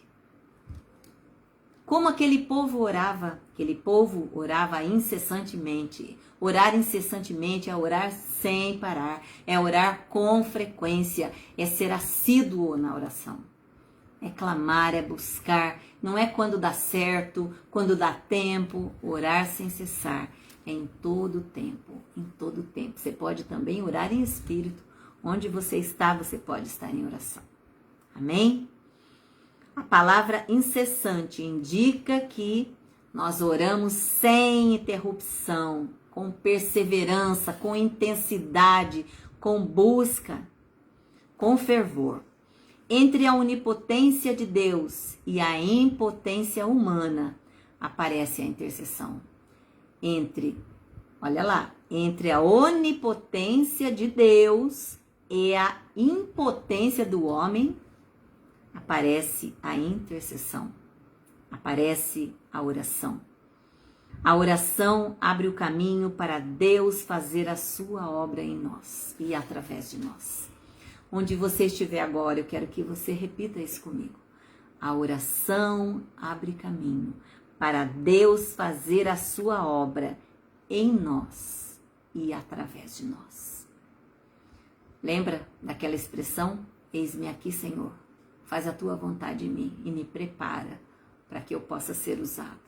Como aquele povo orava? Aquele povo orava incessantemente. Orar incessantemente é orar sem parar, é orar com frequência, é ser assíduo na oração. É clamar, é buscar, não é quando dá certo, quando dá tempo, orar sem cessar. É em todo tempo, em todo tempo. Você pode também orar em espírito. Onde você está, você pode estar em oração. Amém? A palavra incessante indica que nós oramos sem interrupção, com perseverança, com intensidade, com busca, com fervor. Entre a onipotência de Deus e a impotência humana aparece a intercessão. Entre a onipotência de Deus e a impotência do homem, aparece a intercessão, aparece a oração. A oração abre o caminho para Deus fazer a sua obra em nós e através de nós. Onde você estiver agora, eu quero que você repita isso comigo. A oração abre caminho para Deus fazer a sua obra em nós e através de nós. Lembra daquela expressão? Eis-me aqui, Senhor. Faz a tua vontade em mim e me prepara para que eu possa ser usado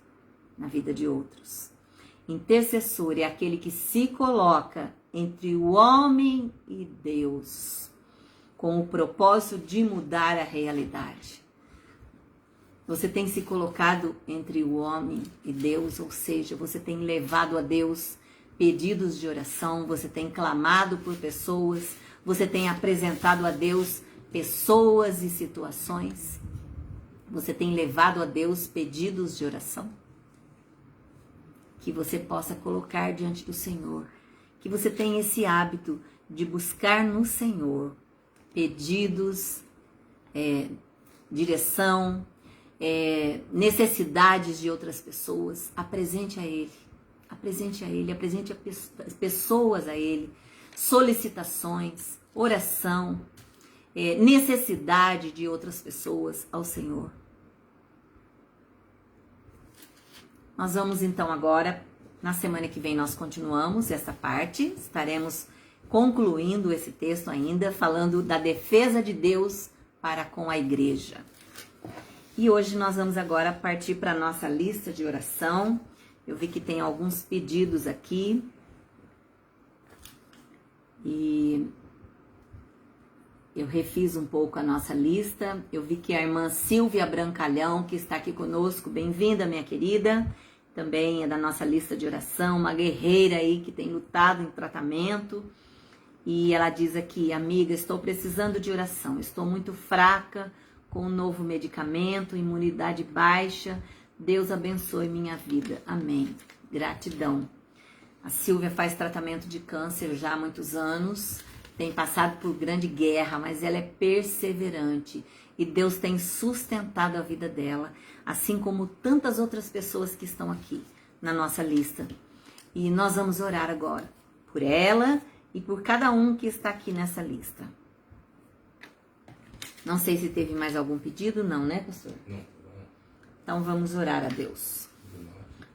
na vida de outros. Intercessor é aquele que se coloca entre o homem e Deus, com o propósito de mudar a realidade. Você tem se colocado entre o homem e Deus, ou seja, você tem levado a Deus pedidos de oração, você tem clamado por pessoas, você tem apresentado a Deus pessoas e situações. Você tem levado a Deus pedidos de oração? Que você possa colocar diante do Senhor. Que você tenha esse hábito de buscar no Senhor pedidos, direção, necessidades de outras pessoas. Apresente a Ele. Apresente a Ele, apresente as pessoas a Ele. Solicitações, oração, necessidade de outras pessoas ao Senhor. Nós vamos então agora, na semana que vem nós continuamos essa parte, estaremos concluindo esse texto ainda, falando da defesa de Deus para com a igreja. E hoje nós vamos agora partir para a nossa lista de oração. Eu vi que tem alguns pedidos aqui. E eu refiz um pouco a nossa lista. Eu vi que a irmã Silvia Brancalhão, que está aqui conosco, bem-vinda, minha querida, também é da nossa lista de oração, uma guerreira aí que tem lutado em tratamento. E ela diz aqui: amiga, estou precisando de oração, estou muito fraca com um novo medicamento, imunidade baixa. Deus abençoe minha vida. Amém. Gratidão. A Silvia faz tratamento de câncer já há muitos anos, tem passado por grande guerra, mas ela é perseverante e Deus tem sustentado a vida dela, assim como tantas outras pessoas que estão aqui na nossa lista. E nós vamos orar agora por ela e por cada um que está aqui nessa lista. Não sei se teve mais algum pedido, não, né, pastor? Não. Então vamos orar a Deus.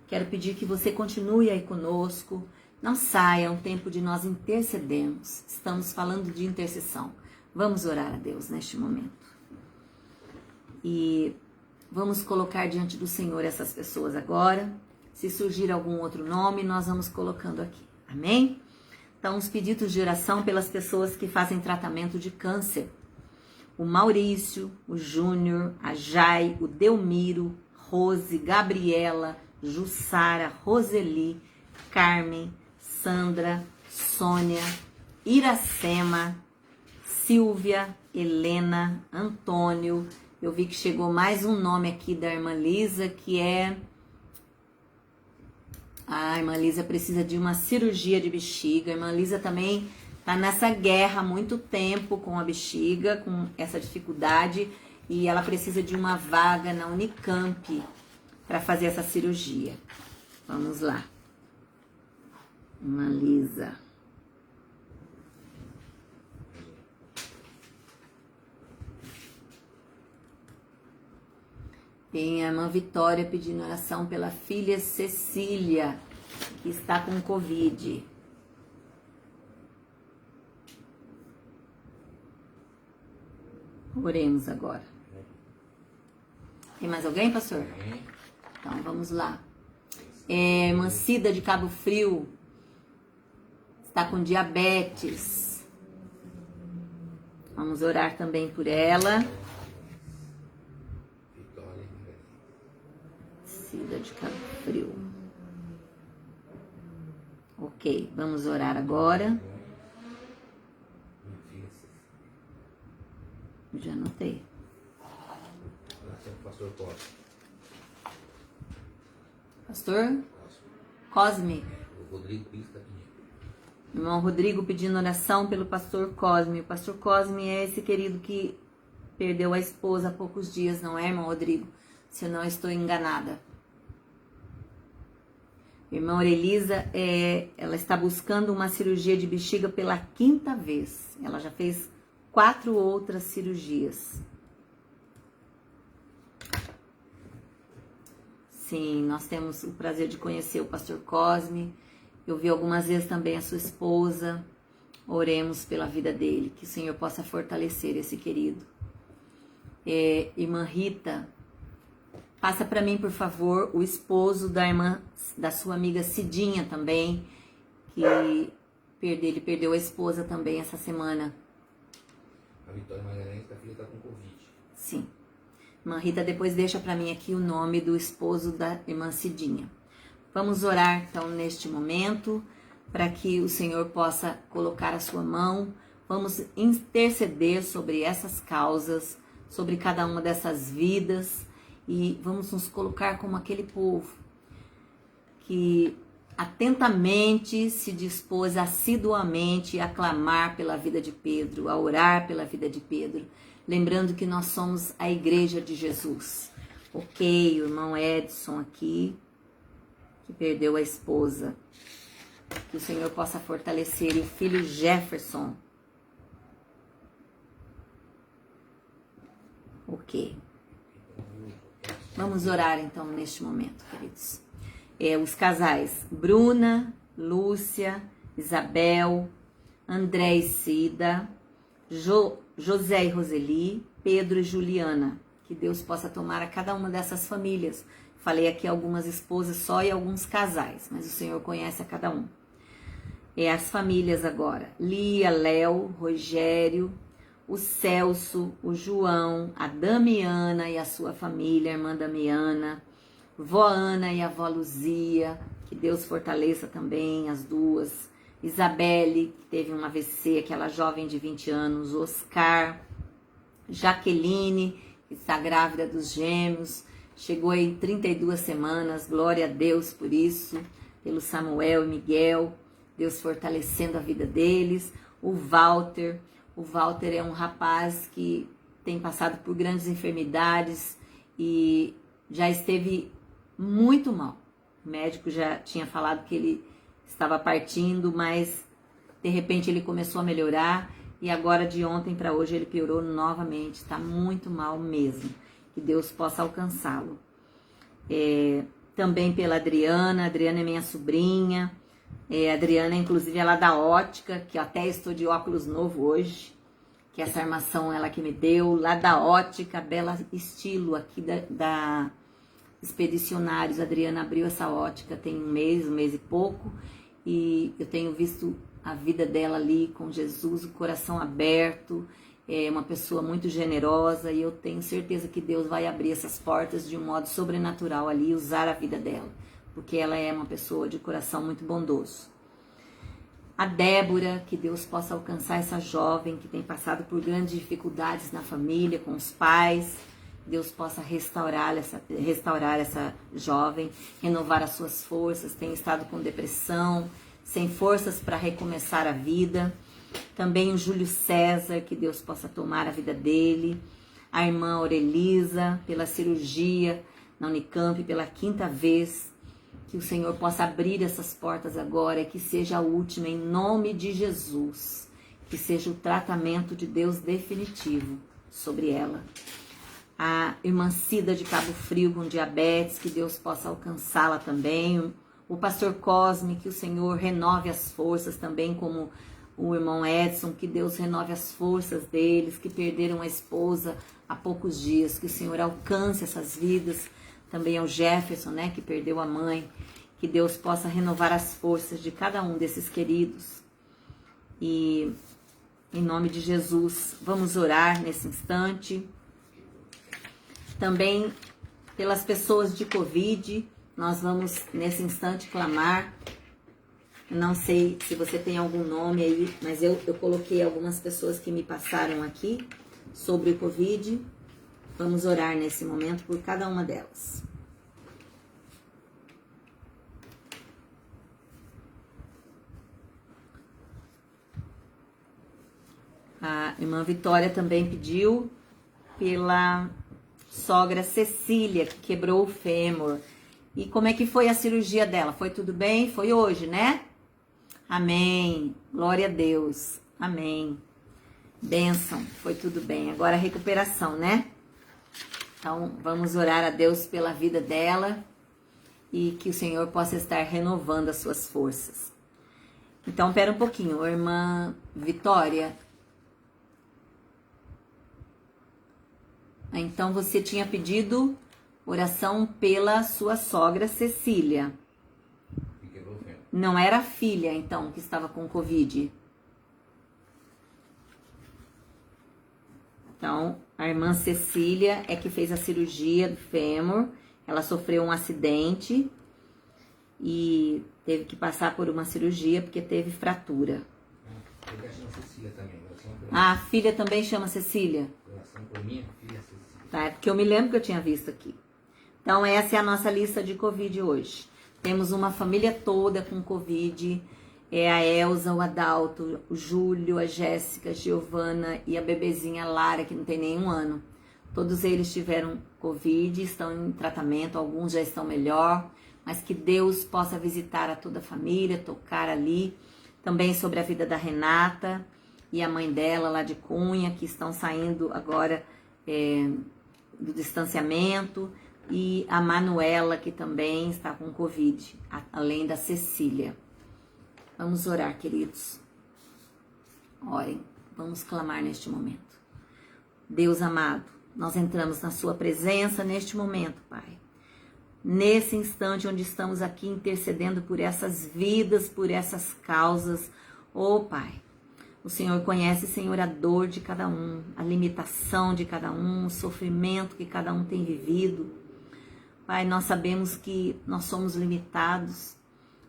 Quero pedir que você continue aí conosco. Não saia, é um tempo de nós intercedermos. Estamos falando de intercessão. Vamos orar a Deus neste momento. E vamos colocar diante do Senhor essas pessoas agora. Se surgir algum outro nome, nós vamos colocando aqui. Amém? Então, os pedidos de oração pelas pessoas que fazem tratamento de câncer. O Maurício, o Júnior, a Jai, o Delmiro, Rose, Gabriela, Jussara, Roseli, Carmen, Sandra, Sônia, Iracema, Silvia, Helena, Antônio. Eu vi que chegou mais um nome aqui da irmã Lisa, que é... A irmã Lisa precisa de uma cirurgia de bexiga. A irmã Lisa também está nessa guerra há muito tempo com a bexiga, com essa dificuldade, e ela precisa de uma vaga na Unicamp para fazer essa cirurgia. Vamos lá. Irmã Lisa. Tem a irmã Vitória pedindo oração pela filha Cecília, que está com Covid. Oremos agora. Tem mais alguém, pastor? Então, vamos lá. Irmã Cida de Cabo Frio está com diabetes. Vamos orar também por ela. Cida de Cabo Frio. Ok, vamos orar agora. Já anotei. Pastor Cosme. Pastor Cosme. O Rodrigo está pedindo. Irmão Rodrigo pedindo oração pelo pastor Cosme. O pastor Cosme é esse querido que perdeu a esposa há poucos dias, não é, irmão Rodrigo? Se eu não estou enganada. Irmã Aurelisa, ela está buscando uma cirurgia de bexiga pela 5ª vez. Ela já fez 4 outras cirurgias. Sim, nós temos o prazer de conhecer o pastor Cosme. Eu vi algumas vezes também a sua esposa. Oremos pela vida dele, que o Senhor possa fortalecer esse querido. Irmã Rita, passa para mim, por favor, o esposo da sua amiga Cidinha também, que ele perdeu a esposa também essa semana. A Vitória Magalhães, a filha está com Covid. Sim. Irmã Rita, depois deixa para mim aqui o nome do esposo da irmã Cidinha. Vamos orar, então, neste momento, para que o Senhor possa colocar a sua mão. Vamos interceder sobre essas causas, sobre cada uma dessas vidas, e vamos nos colocar como aquele povo que atentamente se dispôs assiduamente a clamar pela vida de Pedro, a orar pela vida de Pedro, lembrando que nós somos a igreja de Jesus. Ok, o irmão Edson aqui, que perdeu a esposa, que o Senhor possa fortalecer, e o filho Jefferson. Ok. Vamos orar então neste momento, queridos. Os casais Bruna, Lúcia, Isabel, André e Cida, José e Roseli, Pedro e Juliana. Que Deus possa tomar a cada uma dessas famílias. Falei aqui algumas esposas só e alguns casais, mas o Senhor conhece a cada um. As famílias agora: Lia, Léo, Rogério, o Celso, o João, a Damiana e a sua família, a irmã Damiana, vó Ana e a vó Luzia, que Deus fortaleça também as duas, Isabelle, que teve um AVC, aquela jovem de 20 anos, Oscar, Jaqueline, que está grávida dos gêmeos, chegou em 32 semanas, glória a Deus por isso, pelo Samuel e Miguel, Deus fortalecendo a vida deles. O Walter é um rapaz que tem passado por grandes enfermidades e já esteve muito mal. O médico já tinha falado que ele estava partindo, mas de repente ele começou a melhorar e agora de ontem para hoje ele piorou novamente, está muito mal mesmo. Que Deus possa alcançá-lo. Também pela Adriana é minha sobrinha. A Adriana, inclusive, ela é da ótica, que eu até estou de óculos novo hoje, que essa armação ela que me deu, lá da ótica, Bela Estilo, aqui da Expedicionários. A Adriana abriu essa ótica tem um mês e pouco, e eu tenho visto a vida dela ali com Jesus, o coração aberto, é uma pessoa muito generosa, e eu tenho certeza que Deus vai abrir essas portas de um modo sobrenatural ali e usar a vida dela, porque ela é uma pessoa de coração muito bondoso. A Débora, que Deus possa alcançar essa jovem que tem passado por grandes dificuldades na família, com os pais, Deus possa restaurar essa jovem, renovar as suas forças, tem estado com depressão, sem forças para recomeçar a vida. Também o Júlio César, que Deus possa tomar a vida dele. A irmã Aurelisa, pela cirurgia na Unicamp, pela 5ª vez. Que o Senhor possa abrir essas portas agora e que seja a última, em nome de Jesus. Que seja o tratamento de Deus definitivo sobre ela. A irmã Cida de Cabo Frio com diabetes, que Deus possa alcançá-la também. O pastor Cosme, que o Senhor renove as forças também, como o irmão Edson, que Deus renove as forças deles, que perderam a esposa há poucos dias, que o Senhor alcance essas vidas. Também ao Jefferson, né, que perdeu a mãe, que Deus possa renovar as forças de cada um desses queridos. E em nome de Jesus, vamos orar nesse instante. Também pelas pessoas de Covid, nós vamos nesse instante clamar. Não sei se você tem algum nome aí, mas eu coloquei algumas pessoas que me passaram aqui sobre o Covid. Vamos orar nesse momento por cada uma delas. A irmã Vitória também pediu pela sogra Cecília, que quebrou o fêmur. E como é que foi a cirurgia dela? Foi tudo bem? Foi hoje, né? Amém. Glória a Deus. Amém. Bênção. Foi tudo bem. Agora a recuperação, né? Então, vamos orar a Deus pela vida dela e que o Senhor possa estar renovando as suas forças. Então, pera um pouquinho, irmã Vitória. Então, você tinha pedido oração pela sua sogra Cecília. Não era a filha, então, que estava com Covid. Então, a irmã Cecília é que fez a cirurgia do fêmur. Ela sofreu um acidente e teve que passar por uma cirurgia porque teve fratura. Eu chamo Cecília também. A filha também chama Cecília? Oração por minha filha Cecília. Tá, é porque eu me lembro que eu tinha visto aqui. Então, essa é a nossa lista de Covid hoje. Temos uma família toda com Covid. É a Elza, o Adalto, o Júlio, a Jéssica, a Giovana e a bebezinha Lara, que não tem nenhum ano. Todos eles tiveram Covid, estão em tratamento, alguns já estão melhor, mas que Deus possa visitar a toda a família, tocar ali. Também sobre a vida da Renata e a mãe dela lá de Cunha, que estão saindo agora do distanciamento. E a Manuela, que também está com Covid, além da Cecília. Vamos orar, queridos. Orem, vamos clamar neste momento. Deus amado, nós entramos na sua presença neste momento, Pai. Nesse instante onde estamos aqui intercedendo por essas vidas, por essas causas. Pai, O Senhor conhece, Senhor, a dor de cada um, a limitação de cada um, o sofrimento que cada um tem vivido. Pai, nós sabemos que nós somos limitados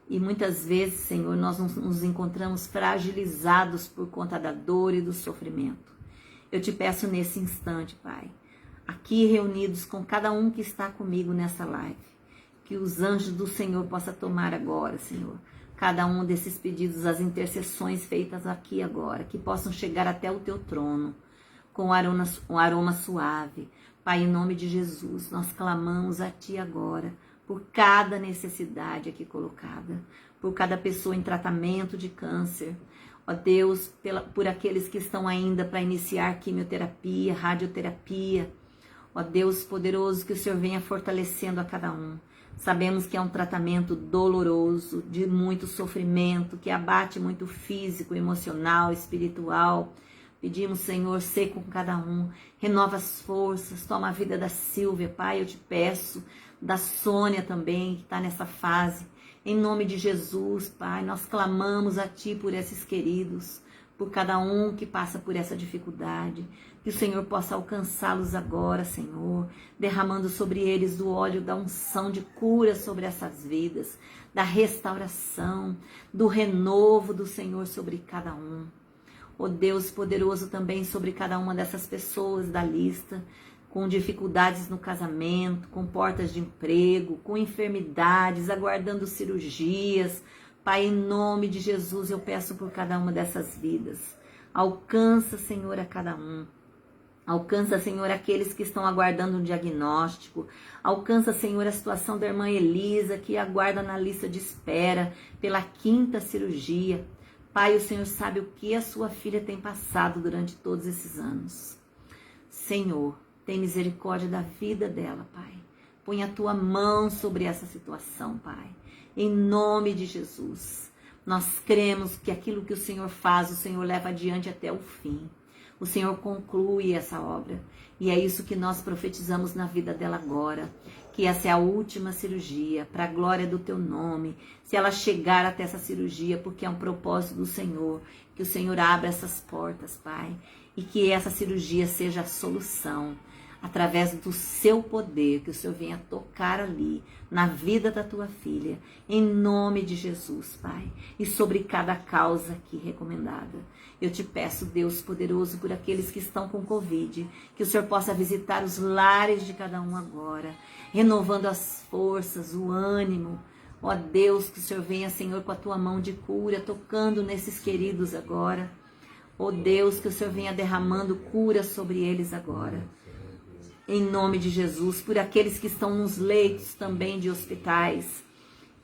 e muitas vezes, Senhor, nós nos encontramos fragilizados por conta da dor e do sofrimento. Eu te peço nesse instante, Pai, aqui reunidos com cada um que está comigo nessa live, que os anjos do Senhor possam tomar agora, Senhor, cada um desses pedidos, as intercessões feitas aqui agora, que possam chegar até o teu trono com um aroma suave. Pai, em nome de Jesus, nós clamamos a ti agora por cada necessidade aqui colocada, por cada pessoa em tratamento de câncer. Ó Deus, por aqueles que estão ainda para iniciar quimioterapia, radioterapia. Ó Deus poderoso, que o Senhor venha fortalecendo a cada um. Sabemos que é um tratamento doloroso, de muito sofrimento, que abate muito físico, emocional, espiritual. Pedimos, Senhor, ser com cada um, renova as forças, toma a vida da Silvia, Pai, eu te peço, da Sônia também, que está nessa fase. Em nome de Jesus, Pai, nós clamamos a Ti por esses queridos, por cada um que passa por essa dificuldade. Que o Senhor possa alcançá-los agora, Senhor, derramando sobre eles do óleo da unção de cura sobre essas vidas, da restauração, do renovo do Senhor sobre cada um. Ó Deus poderoso também sobre cada uma dessas pessoas da lista, com dificuldades no casamento, com portas de emprego, com enfermidades, aguardando cirurgias. Pai, em nome de Jesus, eu peço por cada uma dessas vidas. Alcança, Senhor, a cada um. Alcança, Senhor, aqueles que estão aguardando um diagnóstico. Alcança, Senhor, a situação da irmã Elisa, que aguarda na lista de espera pela 5ª cirurgia. Pai, o Senhor sabe o que a sua filha tem passado durante todos esses anos. Senhor, tem misericórdia da vida dela, Pai. Põe a tua mão sobre essa situação, Pai. Em nome de Jesus. Nós cremos que aquilo que o Senhor faz, o Senhor leva adiante até o fim. O Senhor conclui essa obra. E é isso que nós profetizamos na vida dela agora. Que essa é a última cirurgia, para a glória do teu nome. Se ela chegar até essa cirurgia, porque é um propósito do Senhor, que o Senhor abra essas portas, Pai. E que essa cirurgia seja a solução. Através do seu poder, que o Senhor venha tocar ali, na vida da tua filha, em nome de Jesus, Pai, e sobre cada causa aqui recomendada. Eu te peço, Deus poderoso, por aqueles que estão com Covid, que o Senhor possa visitar os lares de cada um agora, renovando as forças, o ânimo. Ó Deus, que o Senhor venha, Senhor, com a tua mão de cura, tocando nesses queridos agora. Ó Deus, que o Senhor venha derramando cura sobre eles agora. Em nome de Jesus, por aqueles que estão nos leitos também de hospitais,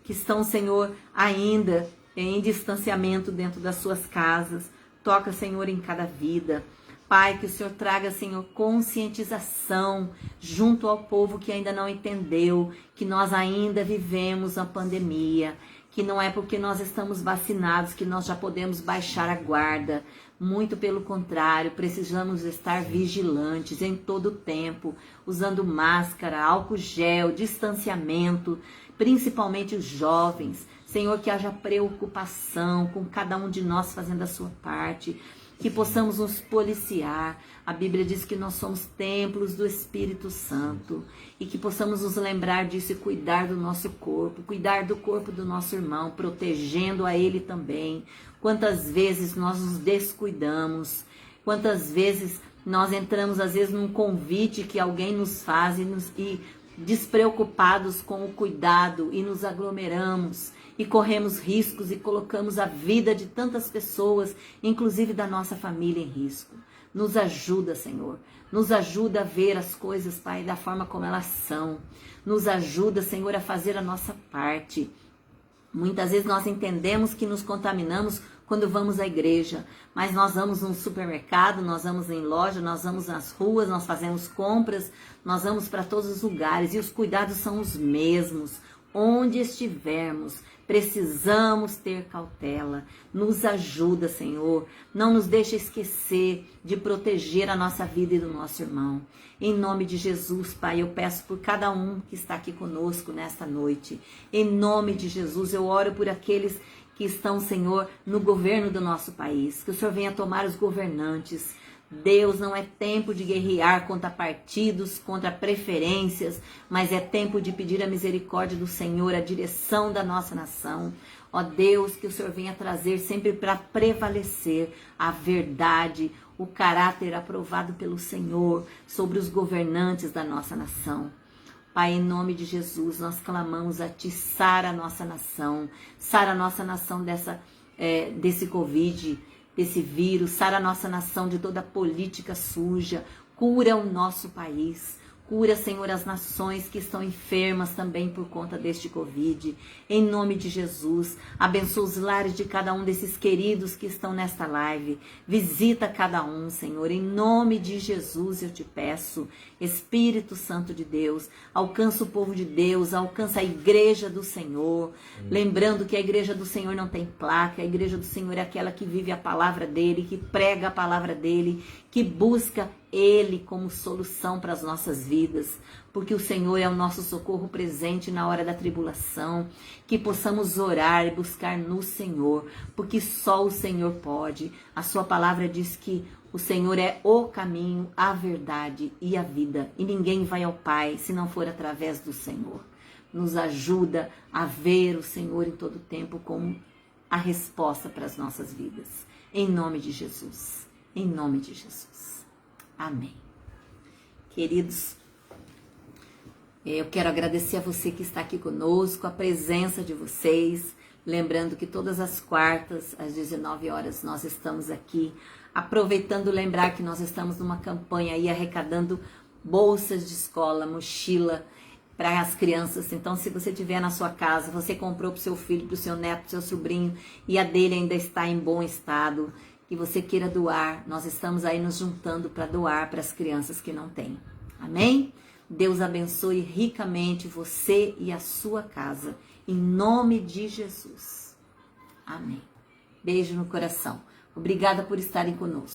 que estão, Senhor, ainda em distanciamento dentro das suas casas. Toca, Senhor, em cada vida. Pai, que o Senhor traga, Senhor, conscientização junto ao povo que ainda não entendeu, que nós ainda vivemos a pandemia, que não é porque nós estamos vacinados que nós já podemos baixar a guarda. Muito pelo contrário, precisamos estar vigilantes em todo o tempo, usando máscara, álcool gel, distanciamento, principalmente os jovens. Senhor, que haja preocupação com cada um de nós fazendo a sua parte, que possamos nos policiar. A Bíblia diz que nós somos templos do Espírito Santo e que possamos nos lembrar disso e cuidar do nosso corpo, cuidar do corpo do nosso irmão, protegendo a ele também. Quantas vezes nós nos descuidamos, quantas vezes nós entramos às vezes num convite que alguém nos faz e despreocupados com o cuidado e nos aglomeramos e corremos riscos e colocamos a vida de tantas pessoas, inclusive da nossa família, em risco. Nos ajuda, Senhor. Nos ajuda a ver as coisas, Pai, da forma como elas são. Nos ajuda, Senhor, a fazer a nossa parte. Muitas vezes nós entendemos que nos contaminamos quando vamos à igreja, mas nós vamos no supermercado, nós vamos em loja, nós vamos nas ruas, nós fazemos compras, nós vamos para todos os lugares e os cuidados são os mesmos. Onde estivermos, precisamos ter cautela. Nos ajuda, Senhor. Não nos deixa esquecer de proteger a nossa vida e do nosso irmão. Em nome de Jesus, Pai, eu peço por cada um que está aqui conosco nesta noite. Em nome de Jesus, eu oro por aqueles que estão, Senhor, no governo do nosso país. Que o Senhor venha tomar os governantes. Deus, não é tempo de guerrear contra partidos, contra preferências, mas é tempo de pedir a misericórdia do Senhor, a direção da nossa nação. Ó Deus, que o Senhor venha trazer sempre para prevalecer a verdade, o caráter aprovado pelo Senhor sobre os governantes da nossa nação. Pai, em nome de Jesus, nós clamamos a Ti, sara a nossa nação desse Covid, desse vírus, sara a nossa nação de toda política suja, cura o nosso país, cura, Senhor, as nações que estão enfermas também por conta deste Covid. Em nome de Jesus, abençoa os lares de cada um desses queridos que estão nesta live. Visita cada um, Senhor. Em nome de Jesus eu te peço, Espírito Santo de Deus, alcança o povo de Deus, alcança a igreja do Senhor. Lembrando que a igreja do Senhor não tem placa, a igreja do Senhor é aquela que vive a palavra dele, que prega a palavra dele, que busca Ele como solução para as nossas vidas, porque o Senhor é o nosso socorro presente na hora da tribulação, que possamos orar e buscar no Senhor, porque só o Senhor pode. A sua palavra diz que o Senhor é o caminho, a verdade e a vida, e ninguém vai ao Pai se não for através do Senhor. Nos ajuda a ver o Senhor em todo tempo como a resposta para as nossas vidas. Em nome de Jesus. Em nome de Jesus. Amém. Queridos, eu quero agradecer a você que está aqui conosco, a presença de vocês. Lembrando que todas as quartas, às 19 horas, nós estamos aqui. Aproveitando lembrar que nós estamos numa campanha aí arrecadando bolsas de escola, mochila para as crianças. Então, se você tiver na sua casa, você comprou para o seu filho, para o seu neto, para o seu sobrinho, e a dele ainda está em bom estado, que você queira doar, nós estamos aí nos juntando para doar para as crianças que não têm. Amém? Deus abençoe ricamente você e a sua casa, em nome de Jesus. Amém. Beijo no coração. Obrigada por estarem conosco.